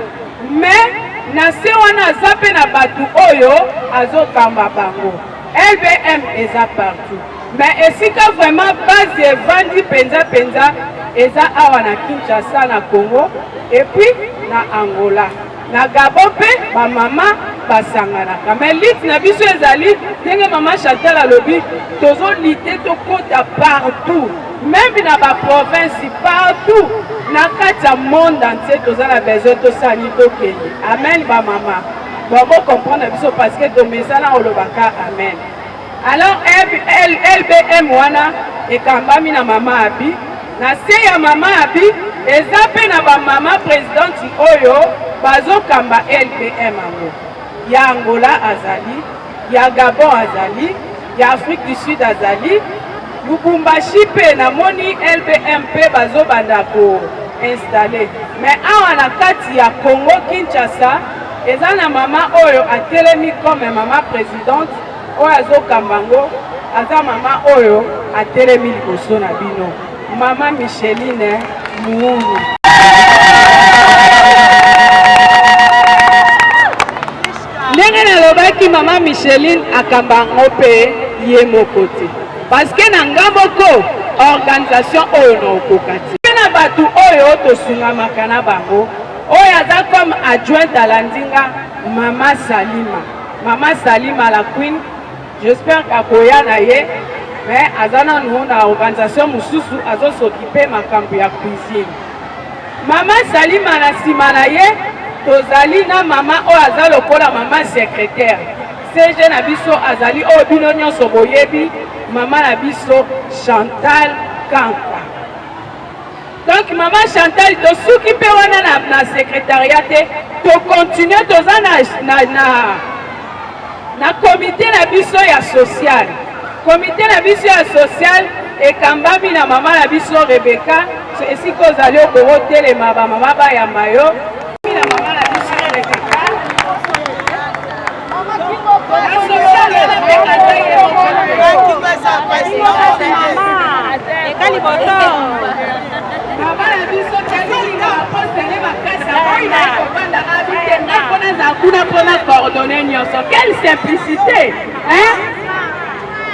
Mais na se wana aza pe na batu oyo azokamba bango. LBM eza partout. Mais esika vraiment base evandi penza eza awa na Kinshasa na Congo et puis na Angola. Na Gabon pe ba mama basanganaka. Mais lit na biso ezali ndenge mama Chantal alobi tozo lite to kota partout. Même na ba province partout. Na kati ya monde entier toza na besoin to sani to kende. Amen ba mama. Bon comprendre biso parce que domesana olobaka amen. Alors LBM wana ekambami na mama Abi. Na se ya mama Abi eza pe na ba mama présidente oyo bazokamba LBM ango. Ya Angola azali, ya Gabon azali, ya Afrique du Sud azali, Lubumbashi pe na moni LBM pe bazobanda ko installer. Mais awa na kati ya Congo Kinshasa eza na mama oyo atelemi comme mama présidente oyo azokamba ngo aza mama oyo atelemi liboso na bino. Mama Micheline Muhulu. Ndenge nalobaki mama Micheline akamba ngo pe ye moko te. Parce que na ngamboko organisation oyo na okokati. Na batu oyo tosungamaka na bango oyo aza comme adjointe à la ndinga mama Salima. Mama Salima la queen. J'espère qu'akoya na ye. Mais azana nous na organisation mususu azo s'occuper makambo ya cuisine. Mama Salima na sima na ye tozali na mama o aza lokola mama secrétaire. CG na biso azali o bino nyonso boyebi mama na biso Chantal Kanka. Donc maman Chantal to suki pe wana na secrétariat to continuer toza na comité na biso ya social. Comité na biso ya social ekambami na mama na biso Rebecca esiko ozali okoro telema ba mama bayamba yo na mama na biso Rebecca mama na biso kalinga apostele makasa oyo ekobanda abitenda mpona zakuna mpona coordonner nyonso. Quelle simplicité hein?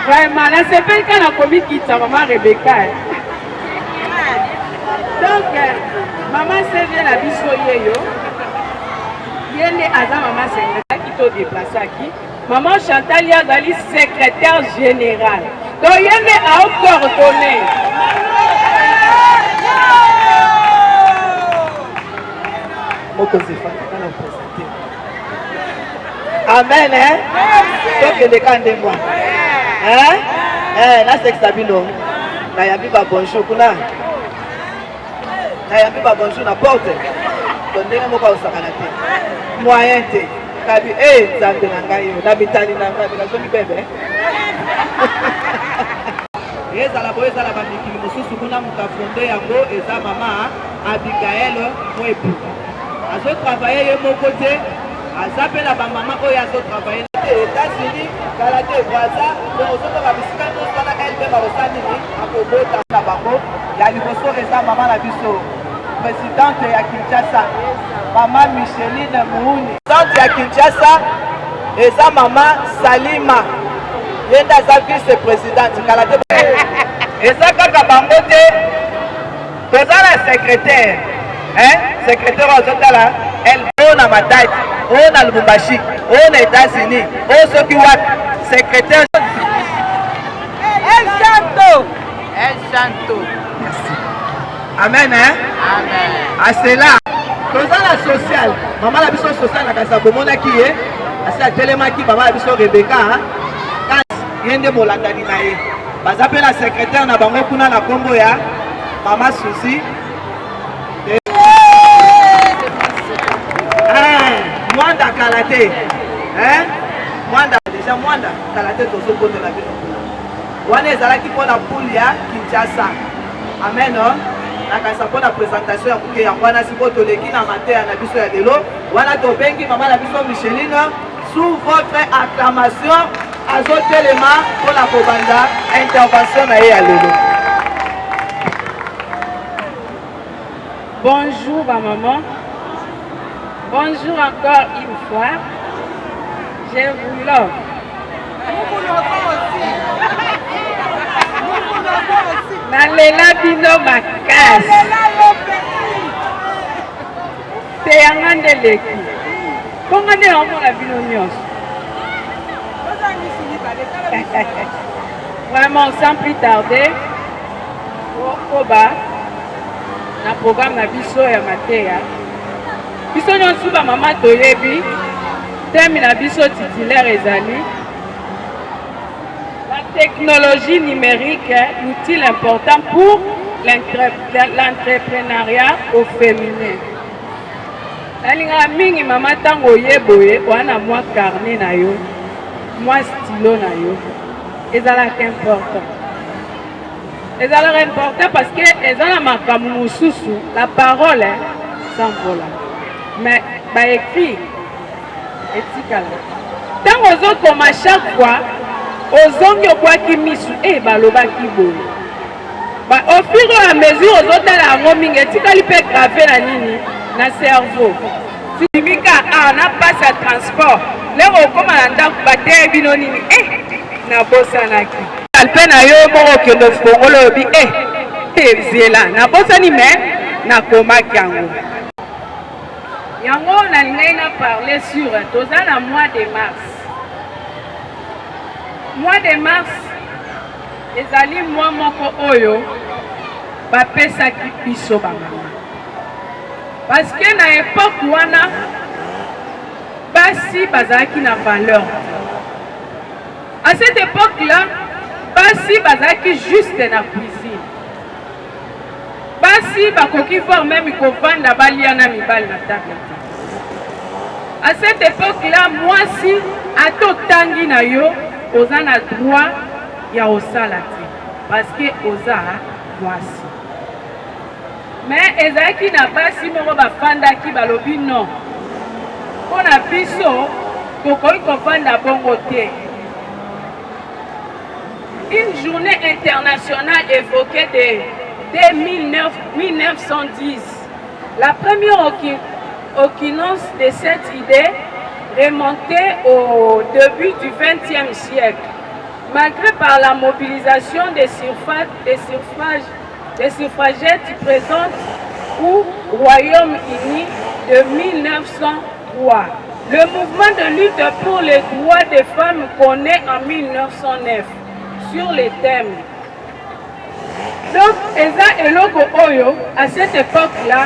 Vraiment, là c'est pas le cas dans le qui ta maman Rebecca. Donc, maman c'est bien la bisoyeyo. Yende aza maman secrétaire qui t'a déplacé aquí. Maman Chantal Yagali secrétaire générale. Donc yende a coordonné. Amen, hein? Donc, les camps de moi. Hein? Là c'est Sabino. Na yabi ba bonjour kuna. Na yabi ba bonjour na porte. Tondenge moko osakana te. Moyen te. Kabi nzambe na ngai yo. Na bitani na ngai na zomi bebe. Ezala boye ezala ba mikili mosusu kuna muta fondé yango eza mama Abigail Mwebu. Azo travailler ye moko te. azape la maman oyo azo travailler aux États-Unis kalaté voisa donc ozokoka bisika nyonso wana elbe bakosali nini akobota na bango ya liboso eza mama na biso présidente ya Kinshasa mama Micheline Muuni. Présidente ya Kinshasa eza mama Salima yenda aza vice-présidente kalaté eza kaka bango te toza na secrétaire secrétaire azotala oyo na Matadi oyo na Lubumbashi oyo na États-Unis oyo soki wapi secrétaire El Santo. Merci. Amen Amen. À cela toza na social mama na biso social na kasa bomonaki ye asi atelemaki mama na biso Rebeka ye nde molandani na ye baza mpe na secrétaire na bango kuna na kombo ya mama Susi Mwanda Kalaté Mwanda déjà Mwanda Kalaté tozokotela bino kuna wana ezalaki mpona poule ya Kinshasa amen nakasa mpona présentation ya kuke yango wana siko toleki na mateya na biso ya lelo wana tobengi mama na biso Micheline sous votre acclamation azotelema mpona kobanda intervention na ye ya lelo. Bonjour ma maman. Bonjour encore une fois. Je vous love. Nalela bino makasi. Te yanga ndeleki. Bongo nde omona bino nyonso. Vraiment sans plus tarder. Oba na programme na biso ya mateya. Biso nyonso ba mama toyebi thème na biso titulaire ezali la technologie numérique est l'outil important pour l'entrepreneuriat au féminin. Nalinga mingi mama tango oyeboye wana mwa carnet na yo mwa stylo na yo ezalaka important. Ezalaka important parce que ezala makambo mosusu la parole s'envola. Mais bah écrit etikala tant ozokoma chaque fois ozongi obwaki misu balobaki boye au fur et à mesure ozotala yango mingi etikali mpe grave na nini na cerveau simika na passe ya transport lero okoma na ndako bateye bino nini nabosanaki mpe na yo moko okende ofongolo oyobi ezela nabosani me nakomaki yango. Yango nalingai na parler sur toza na mois de mars. Mois de mars ezali mois moko oyo bapesaki biso bamama. Parce que na époque wana basi bazalaki na valeur. À cette époque-là, basi bazalaki juste na cuisine. Basi bakoki voir même kovanda balia na mibali na table. À cette époque-là, mwasi atotangi na yo oza na droit ya osala te parce que oza mwasi. Mais ezalaki na basi moko bafandaki balobi non. Mpona biso tokoki kovanda bongo te. Une journée internationale évoquée dès 1910. La première occurrence de cette idée remontait au début du XXe siècle. Malgré par la mobilisation des suffragettes présentes au Royaume-Uni de 1903. Le mouvement de lutte pour les droits des femmes connaît en 1909 sur les thèmes. Donc, Eza Eloko Oyo, à cette époque-là,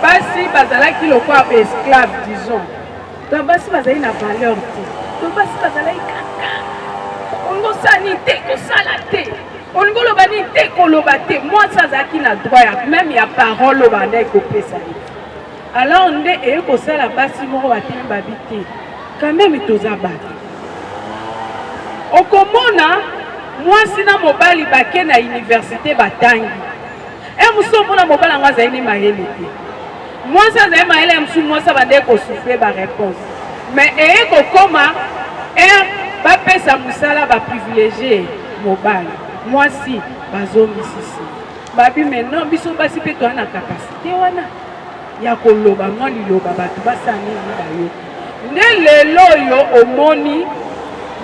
Basi Bazalaki le quoi esclave, disons. Donc, Basi Bazali n'a valeur. Donc, Basi Bazalaki kaka. On go sanité, ko salate. On go lobanité, ko lobate. Moi, ça Zaki n'a droit, même il y a parole lobane ko pesa. Alors, on est et ko sala Basi moro batin babité. Quand même, il toza bati. Au Komona, moi, si na mobali bake na université batangi. Et muso mona mobali ngwa zaini mahele te. Moi ça zaini mahele muso moi ça bande ko souffler ba réponse. mais ekokoma bapesa mosala baprivilégie mobali mwasi bazomisisi babi maintenant biso basi mpe toa na kapasité wana ya koloba mwa liloba bato basanini bayoki nde lelo oyo omoni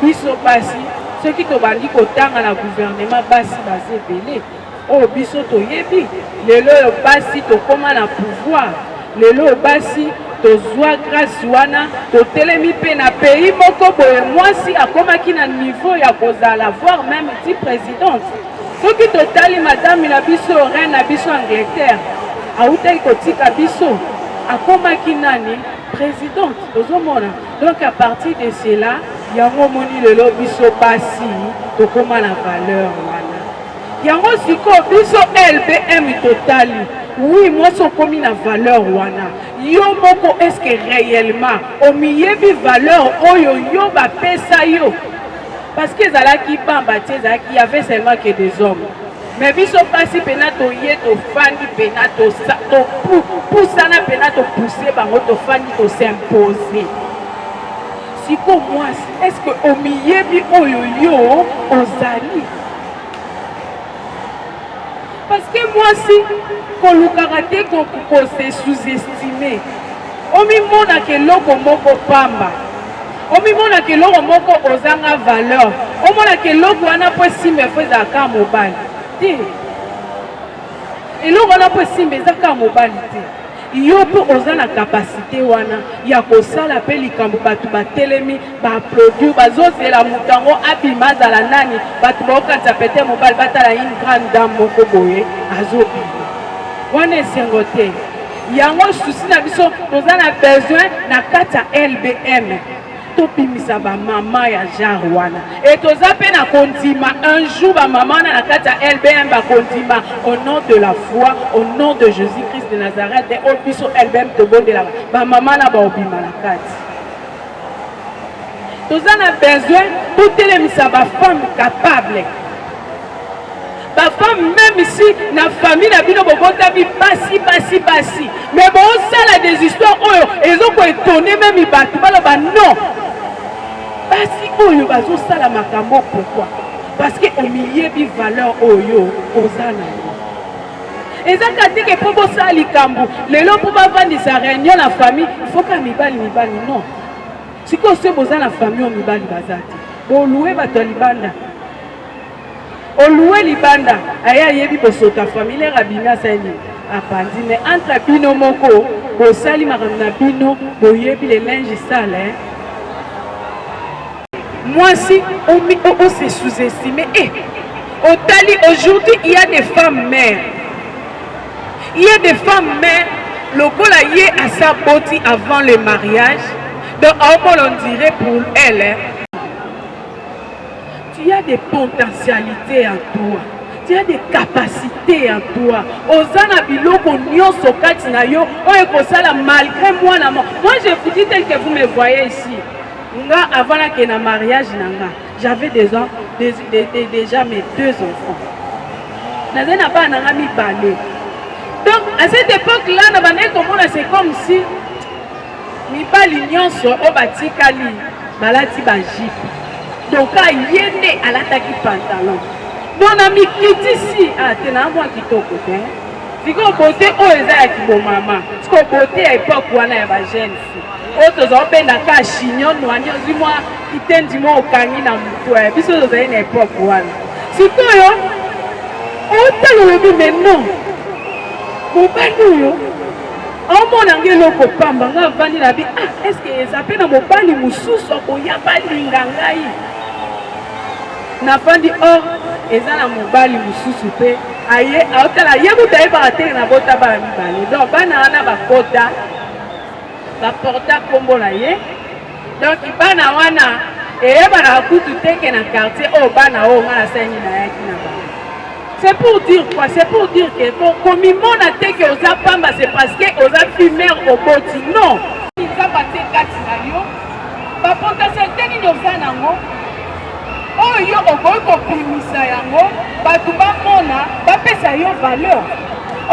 biso basi soki tobandi kotanga na gouvernement basi baza ebele oyo biso toyebi lelo oyo basi tokóma na pouvoir lelo oyo basi tozwa grâce wana totelemi mpe na pays moko boye mwasi akomaki na niveau ya kozala voire même ti présidente soki totali madame na biso reine na biso Angleterre autaki kotika biso akomaki nani présidente tozomona donc à partir de cela yango moni lelo biso basi tokóma na valeur wana yango sikoyo biso LBM totali oui mwasi okomi na valeur wana yo moko est-ce que réellement omiyebi valeur oyo yo bapesa yo parce que ezalaki pamba te ezalaki y avait seulement que des hommes mais biso pasi pena toye tofandi pena topusana pena topuse bango tofandi tosimpose siko mwasi est-ce que omiyebi oyo yo ozali parce que mwasi kolukaka te kose sous-estimer omimonaka eloko moko pamba omimonaka eloko moko ozanga valeur omonaka eloko wana mpo esimba efo ezalaka mobali te eloko wana mpo esimba ezaka mobali te yo mpo oza na kapasité wana ya kosala mpe likambo bato batelemi baapplaudir bazozela moto yango abima azala nani bato baokanisa pete mobali batala une grande dame moko boye azobima wana esengo te yango susi na biso toza na besoin na kati ya LBM tobimisa bamama ya genre wana e toza mpe na kondima un jour bamama wana na kati ya LBM bakondima au nom de la foi au nom de Jésus-Christ de Nazareth de oyo biso LBM tobondela bamama na baobima na kati toza na besoin totelemisa bafemme capable bafemme même ici na famille na bino bobotami basi mais bosala des histoires oyo ezokoétonne même bato baloba non basi oyo bazosala makambo pourquoi parce que omiyebi valeur oyo oza nango ezaka teke mpo bosala likambo lelo mpo bavandisa réunion na famille ifoka mibali non sikoyo se boza na famille oyo mibali baza te bolue bato ya libanda oluwe libanda aya ayebi bosoka famille abimi asali apandi mais entre bino moko bosali makambo na bino boyebi le linge sale mwasi on se sous-estimé otali aujourd'hui il y a des femmes mères il y a des femmes mères lokola ye à sa beauté avant le mariage donc on dirait pour elle tu as des potentialités en toi, tu as des capacités en toi. Ozana biloko nyonso kati na yo, oyo kosala malgré moi na moi. Moi je vous dis tel que vous me voyez ici. Nga avant que na mariage nanga, j'avais déjà mes 2 enfants. Naza na ba nanga mi balé. Donc à cette époque-là na bana komona c'est comme si mi bali nyonso o batikali balati ba jipe. Donc yende alataki pantalon nona mikiti si tena mwa kitoko te siko bote oyo eza ya kibomama siko bote ya epoke wana ya bajeune fi oyo tozobendaka chignon nwani ozwi mwa kitendi mwa okangi na motu biso tozali na epoke wana sikoyo otala olobi maintenant mobali oyo aomonanga eloko pamba nga avandi na bi estce eza mpe na mobali mosusu akoya balinga ngai nafandi or eza na mobali mosusu mpe aotala ye kuta ayebaka te na bota bana mibale donc bana wana bakota baporta nkombo na ye donc bana wana eyebanaka kutu teke na quartier oyo bana oyo nga nasengi nayaki na bango c'est pour dire quoi c'est pour dire que komimona te ke oza pamba c'est parce que oza fumeur oboti non nzamba te kati na yo bapotentialité nini oza nango oyo okoki kopimisa yango bato bamona bapesa yo valeur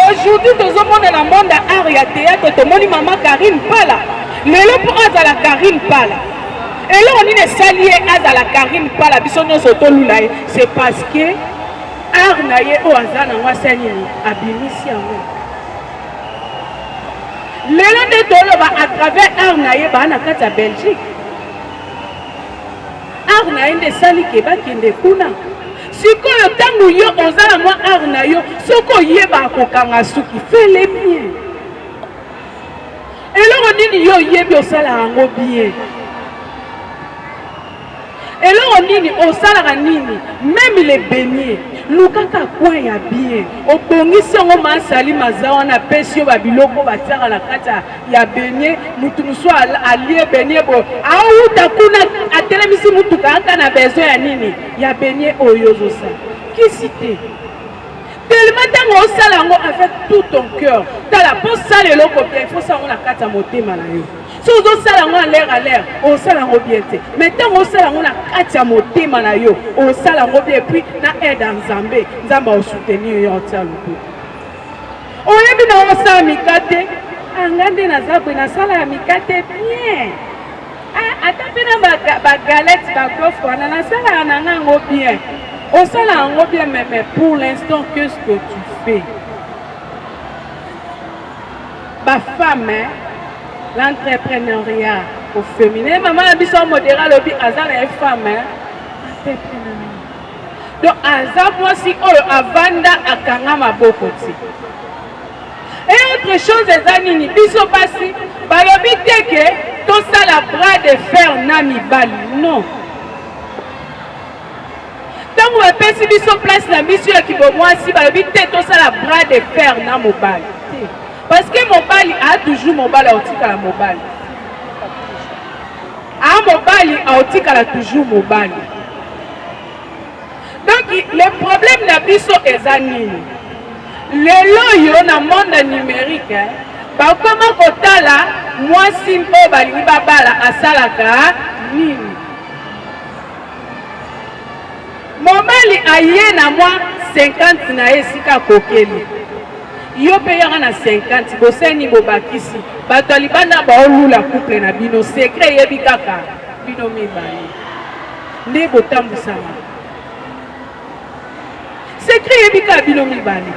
aujourd'hui tozomona na monde ya art ya théâtre tomoni mama Karine Pala lelo mpo azala Karine Pala eloko nini esali ye azala Karine Pala biso nyonso tolula ye c'est parce que art na ye oyo aza nango asali nini abimisi yango lelo nde toloba à travers art na ye baa na kati ya Belgique art na ye nde esali ke bakende kuna sikoyo ntango yo ozala mwa art na yo soki oyeba akokanga suki fele bien eloko nini yo oyebi osala yango bien eloko nini osalaka nini même les beignets lukaka coin ya bien obongisi yango masali maza wana apesi yo babiloko batiaka na kati ya beignet mutu mosusu alie beignet bo aouta kuna atelemisi mutuka aka na besoin ya nini ya beignet oyo ozosala kisi te tellement ntango osala yango avec tout ton cœur tala mpo sala eloko bien il faut sala yango na kati ya motema na yo si ozosala yango à l'air osala yango bien te mais ntango osala yango na kati ya motema na yo osala yango bien puis na aide ya nzambe nzambe osoutenir yo otia lokuta oyebi na osala mikate anga nde naza boye nasala ya mikate bien ata mpe na bagalete bakofe wana nasalaka nanga yango bien osala yango bien mais pour l'instant qu'est-ce que tu fais bafemme l'entrepreneuriat au féminin maman na biso modéra lobi aza na ye femme entrepreneuriat donc aza mwasi oyo avanda akanga maboko ti et autre chose eza nini biso basi balobi te ke tosala bras de fer na mibali non ntango bapesi biso place na biso ya kibomwasi balobi te tosala bras de fer na mobali te parce que mobali a toujours mobali aotikala mobali a mobali aotikala toujours mobali donc le problème na biso eza nini lelo yo na monde numérique bakoma kotala mwasi mpo balingi babala asalaka nini mobali aye na mwa 50 na ye esika kokeli yo mpe yaka na 50 boseni bobakisi bato ya libanda baolula couple na bino sekret yebi kaka bino mibale nde botambwisama sekret yebi kaka bino mibale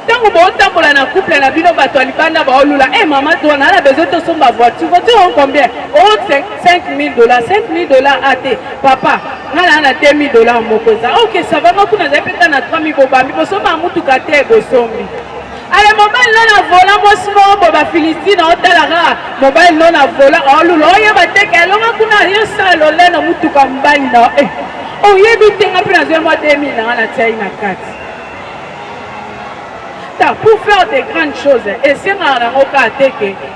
ntango bootambola na couple na bino bato ya libanda baolula mama twana ana besoin tosomba voiture on combien o 5000 $. 5000 $ ate papa ngana na 2000 $ moko eza ok ça va nga kuna zai peta na 3000 bobambi bosomba mutuka te bosombi ale mobile no na vola mwasi moko bo bafilistine otalaka mobile no na vola olula oyeba teke elonga kuna yo sala loleno mutuka mobali na oyebi te nga mpe nazwi mwa 2000 nanga na tiai na kati pour faire de grandes choses et si on a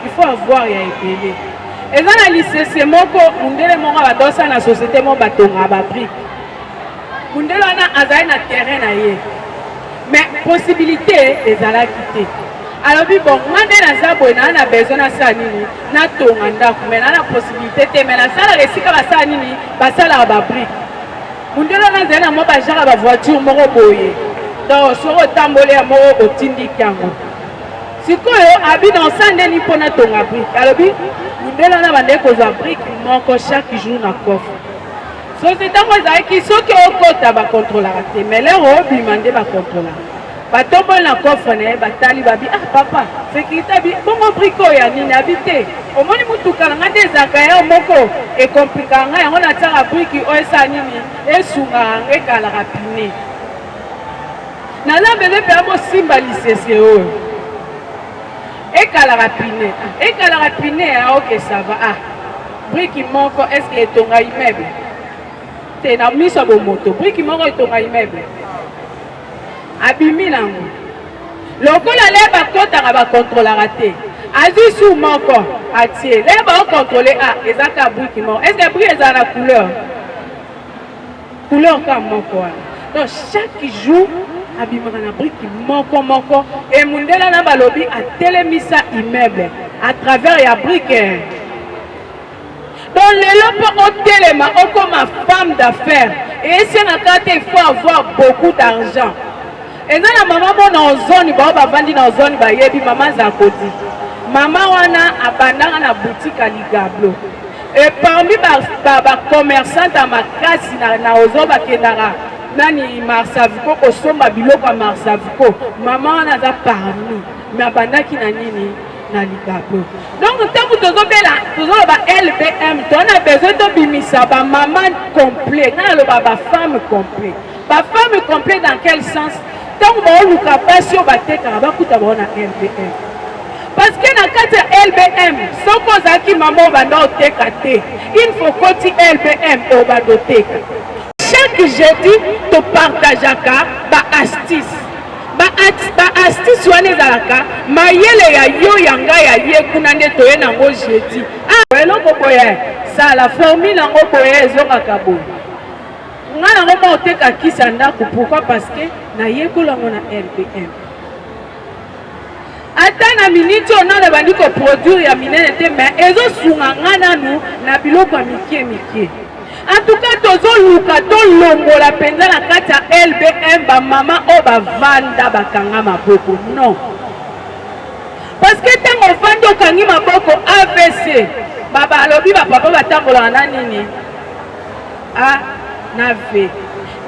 il faut avoir ya épelé et dans la lycée moko mundele moko badosa na société mo batonga ba brique mundele na azai na terrain na ye mais possibilité ezala quitté alors bi bon mande na zabo na besoin na sa nini na tonga ndako mais na possibilité te mais na sala resika ba sa nini ba sala ba brique mundele na zai na mo ba jara ba voiture moko boye donc soko tambole ya moko otindiki yango sikoyo abi na osandeli mpona tonga brique alobi mundele wana bandeki kozwa brique moko chaque jour na coffre société yango ezalaki soki okota bakontrolaka te mais lero obima nde bakontrolaka batomboli na coffre na ye batali babi papa sécurité abi bongo brique oyo ya nini abi te omoni mutuka na nga nde ezalaka ya moko ekomplikaka nga yango natiaka brique oyo esala nini esungaka nga ekalaka pine naza bele mpe amosimba lisese oyo ekalaka pine ok ça va briki moko estce etonga immeuble te na miso bomoto briki moko etonga immeuble abimi nango lokola le bakotaka bakontrolaka te azwi su moko atie le baokontrole ezaka briki moko estce briki ezala na couleur ka moko wana donc chaque jour abimaka na briki moko et mundela na balobi atelemisa immeuble à travers ya brique donc lelo mpo otelema okoma femme d'affaires et esengaka te il faut avoir beaucoup d'argent eza na mama mo na ozoni bao bavandi na ozoni bayebi mama zakodi Maman wana abandanga na boutique à Ligablo. Et parmi les commerçants à ma classe, na ozoba kendara, nani Marsaviko, osomba biloko à Marsaviko. Maman wana za parmi, mais abandaki na nini na Ligablo. Donc tant que tu as LBM, tu as besoin de bimisa, ba maman complet, na ba femme complet. Ba femme complet dans quel sens? Tant que tu as pas sur ba tête, ba kuta ba na LBM. Parce que dans le cas de LBM, sans cause qui maman va dans il faut que tu LBM au badoté. Chaque jeudi, tu partages une astuce. Une astuce, tu as des astuces. Mais il y a des astuces qui sont jeudi. Ah, la formule est pourquoi? Parce que na LBM. Attends na minute on a bandi ko produire ya minene te mais ezo sunganga nanu na biloko mikie. En tout cas tozo luka to longola penza na kati ya LBM ba mama o ba vanda bakanga maboko non. Parce que tango vando kangi maboko AVC baba alobi ba papa batambola na nini a na V.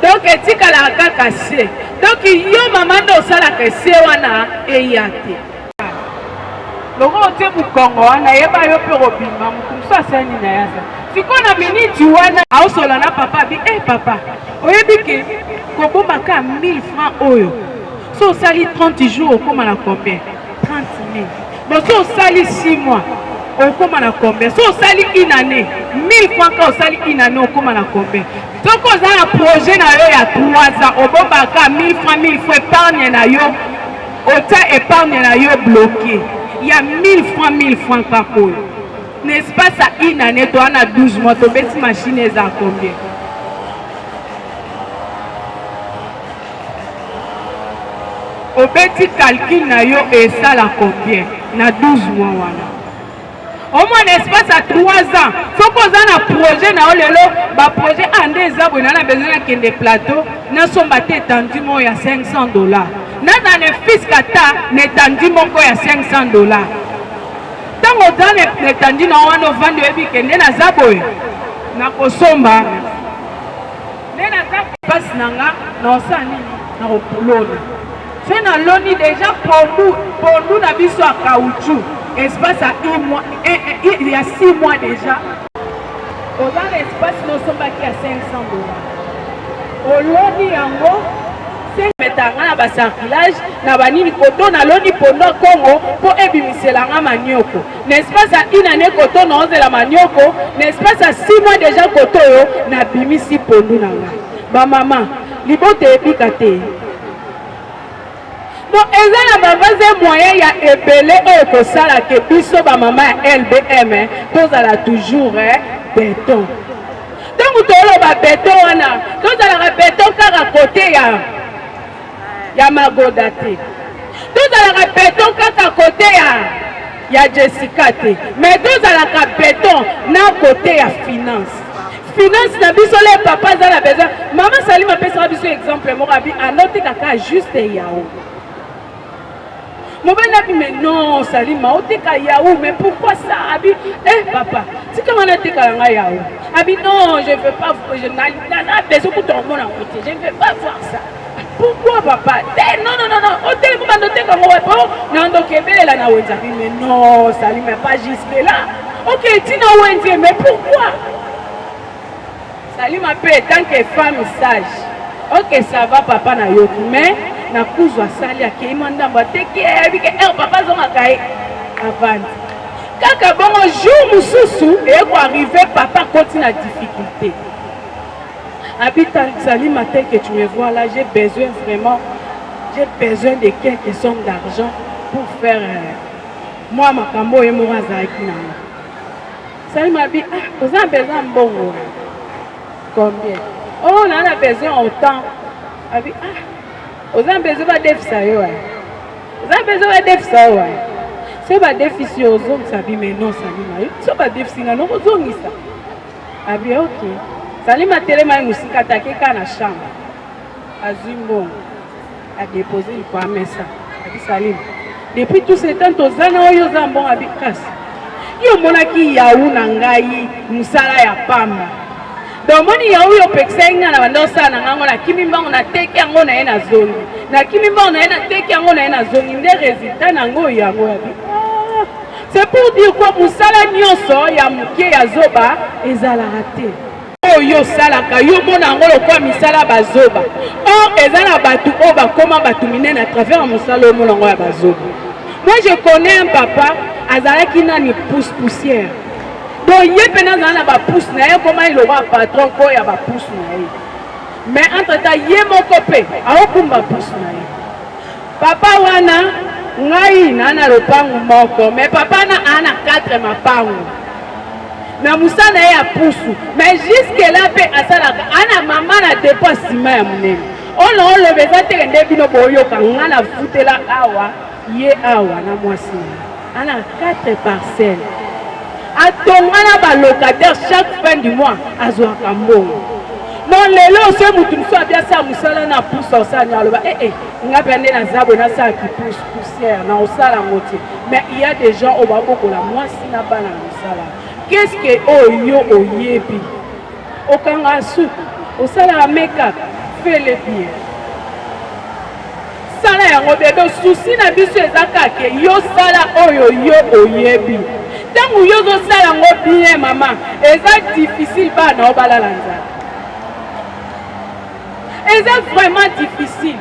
Donc etika la kaka se. Donc yo mama ndo sala ke se wana eyate. Loko ote Mukongo wana yeba yo pe robima mukumsa sani na yaza. Siko na minute wana ausola na papa bi papa. Oyebi ke ko bomaka 1000 francs oyo. So sali 30 jours okoma na combien? 30 000. Bon so sali 6 mois okoma na combien? So sali une année 1000 francs ka sali une année okoma na combien? Donc on a un projet na yo ya 3 ans obomaka 1000 francs épargne na yo autant épargne na yo bloqué. Il y a 1000 francs par mois. N'est-ce pas ça une année, toi on a 12 mois, ton petit machine est à combien? Au petit calcul na yo et ça la combien? Na 12 mois voilà. Au moins n'est-ce pas ça 3 ans. Faut qu'on ait un projet na olelo, ba projet en des ans, on a besoin de des plateaux, na sombaté étendu mo ya $500. Na dans le fils kata n'étendu mo ko ya $500. Tant on a étendu na wana vendre ebi kende na zaboy. Na kosomba. Nena ta passe nanga na osani na opulona. C'est na loni déjà pour nous na biso à caoutchouc. Espace à 1 mois, il y a 6 mois déjà. Dans l'espace, nous sommes qui à $500. Au loni yango, c'est metanga na circulage na banini koto na loni pondo Congo pour ebimisela nga manioko. N'est-ce à une année koto na onze la manioko, n'est-ce à 6 mois déjà koto yo na bimisi pondo na nga. Ba maman, libote ebikate. Donc, il y a des moyens, il y a ébélé au sala que biso ba maman LBM, tous à la toujours béton. Donc, tu as le béton, tous à la béton car à côté il y a Magodate. Tous à la béton car à côté il y a Jessica. Mais tous à la béton, à côté il y a finance. Finance, na biso les papas à la besoin. Maman Salim a fait ça biso exemple, mon rabbi, à noter kaka juste yao. Mon ben mais non, Salima, on teka yaou, mais pourquoi ça? Abi, papa, c'est comment on a teka yaou? Abi, non, je ne veux pas, je n'ai besoin pour ton monde en côté, je ne veux pas voir ça. Pourquoi, papa? Non, on t'a dit que tu as non, donc, là, mais non, Salima, pas jusque là. Ok, tu n'as mais pourquoi? Salima peut être tant que femme sage. Ok, ça va, papa, na yo, mais na kuzwa sali ake imanda bateki ebike papa zonga kai avant kaka bon jour mususu et ko arriver papa continue la difficulté habita sali matin que tu me vois là j'ai besoin de quelques sommes d'argent pour faire moi makambo et moi zaki na sali mabi vous avez besoin bongo combien oh on a besoin autant abi vous avez besoin de déficit. Vous avez besoin de déficit. C'est pas déficit aux hommes, ça dit, mais non, ça dit, c'est pas déficit, non, aux hommes, ça. Ah bien, ok. Ça dit, ma télé, ma musique, attaqué quand la chambre. À Zimbo, à déposer, il faut amener ça. A dit, Salim, depuis tout ce temps tozana oyo zambon abikasi yo monaki yaou na ngai musala ya pamba donc moni yaou yo pekisa nga na bando sala na ngango na kimi mbango na teki yango na ye na zongi na kimi mbango na ye na teki yango na ye na zongi nde résultat nango yango ya bi c'est pour dire quoi musala nyonso ya muke ya zoba ezalaka te oyo salaka yo mona yango lokwa misala bazoba or eza na bato oyo bakoma bato minene à travers mosala oyo mona yango ya bazoba. Moi je connais un papa azalaki nani poussière donc ye mpe nazala na bapousse na ye koma iloba patron ko ya bapousse na ye mais entre temps ye moko mpe aokumba pousse na ye papa wana ngai na lopango moko mais papa na ana 4 mapango na musana ye ya pusu mais jusque là mpe asalaka ana mama na depo nsima ya monene ono oloba eza teke nde bino boyoka nga na futela awa ye awa na mwasi ana 4 parcelles atonga na balocataire chaque fin du mois azwaka mbongo non lelo oso mutu mosu abiasa mosala na pusu osala aloba nga mpe nde naza boye nasalaki poussière na osala yango te mais il y a des gens oyo babokola mwasi na bana na mosala. Qu'est-ce que oyo oyebi okanga suku osala make-up fais-le bien sala yango bebe susi na biso eza kaka yo sala oyo yo oyebi ntango yo ozosala yango bien mama eza difficile bana obalala nzala eza vraiment difficile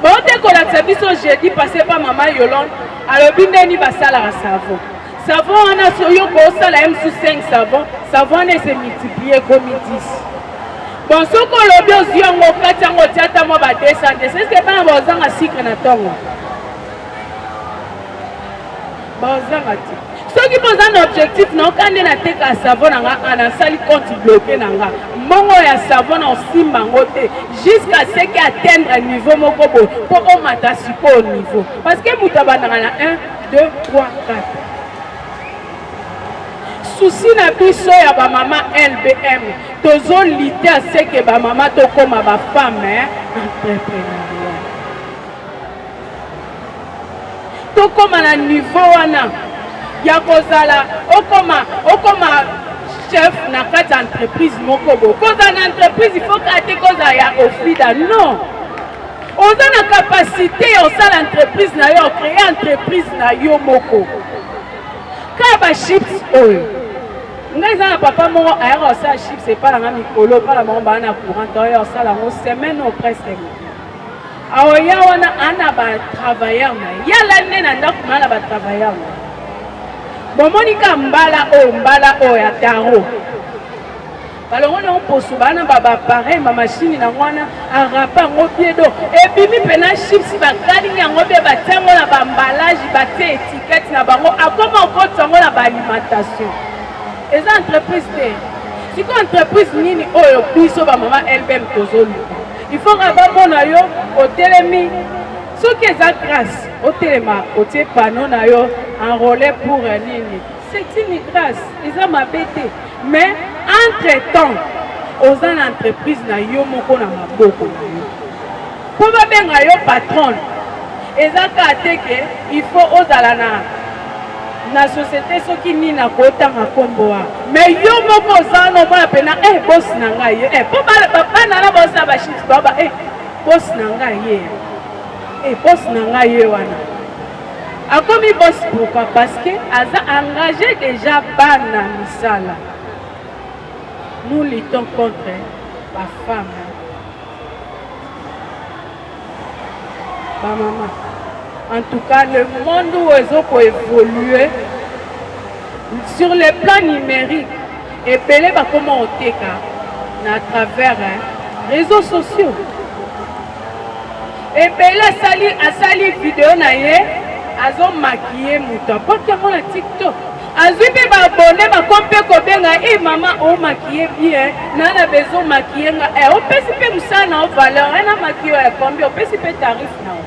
baotekolakisa biso jeudi passé pa mama Yolande alobi ndeni basalaka savon savon wana soyo kosala M5 savon wana se multiplier comme 10 bon soko lobi ozwi yango kati yango tiata mo ba 200 est-ce que bana bozanga sucre na tongo bozanga ti soki boza na objectif na okande na teka savon nanga anasali compte bloqué nanga mbongo ya savon na osimba ngo te jusqu'à ce que atteindre niveau moko bo po omata siko niveau parce que mutu abandaka na 1 2 3 4 souci na biso ya bamama LBM tozolite aseke bamama tokoma bafemme entrepreneur tokoma na niveau wana ya kozala okoma chef na kati ya entreprise moko bo kozala na entreprise il faut kate kozala ya ofida non oza na capacité ya osala entreprise na yo ocréer entreprise na yo moko ka bachips oyo ngai eza na papa moko ayaka osala chips epalanga mikolo epala moko baa na courant oyo osala yango semaine au presque aoya wana ana batravailleur na ye yala nde na ndako maa na batravailleur na ye bomonika mbala oyo ya taro balongo na mposo bana bapareil bamashini na wana arapa yango biedo ebimi mpena chips bakalingi yango mpe batiango na bambalage batie etikete na bango akoma okoti yango na baalimentation eza entreprise te siko entreprise nini oyo biso bamama LBM tozoluka il faut ka bamona yo otelemi soki eza grâce otelema otie pano na yo enrôlé pour nini c'est une grâce eza mabe te mais entre temps oza na entreprise na yo moko na maboko na yo mpo babenga yo patron eza ka te ke il faut ozala na société soki nini akotanga nkombo wa mais yo moko oza na omona mpena bosi na ngai ye mpo bana na bosala bashifte baba bosi na ngai ye bosi na ngai ye wana akomi bosi pourquoi parce que aza engagé déjà bana misala. Nous luttons contre la femme. Maman. En tout cas, le monde où ils ont évolué sur le plan numérique et belé comment on teka à travers les réseaux sociaux. Et belé a sali vidéo naie, a ont maquillé mouton. Pas qu'il y a TikTok. Azubi ba bonne ba kompe ko benga maman o maquiller bien na na besoin maquiller nga o pesi pe musana o valeur na maquiller ya kombi o pesi pe tarif na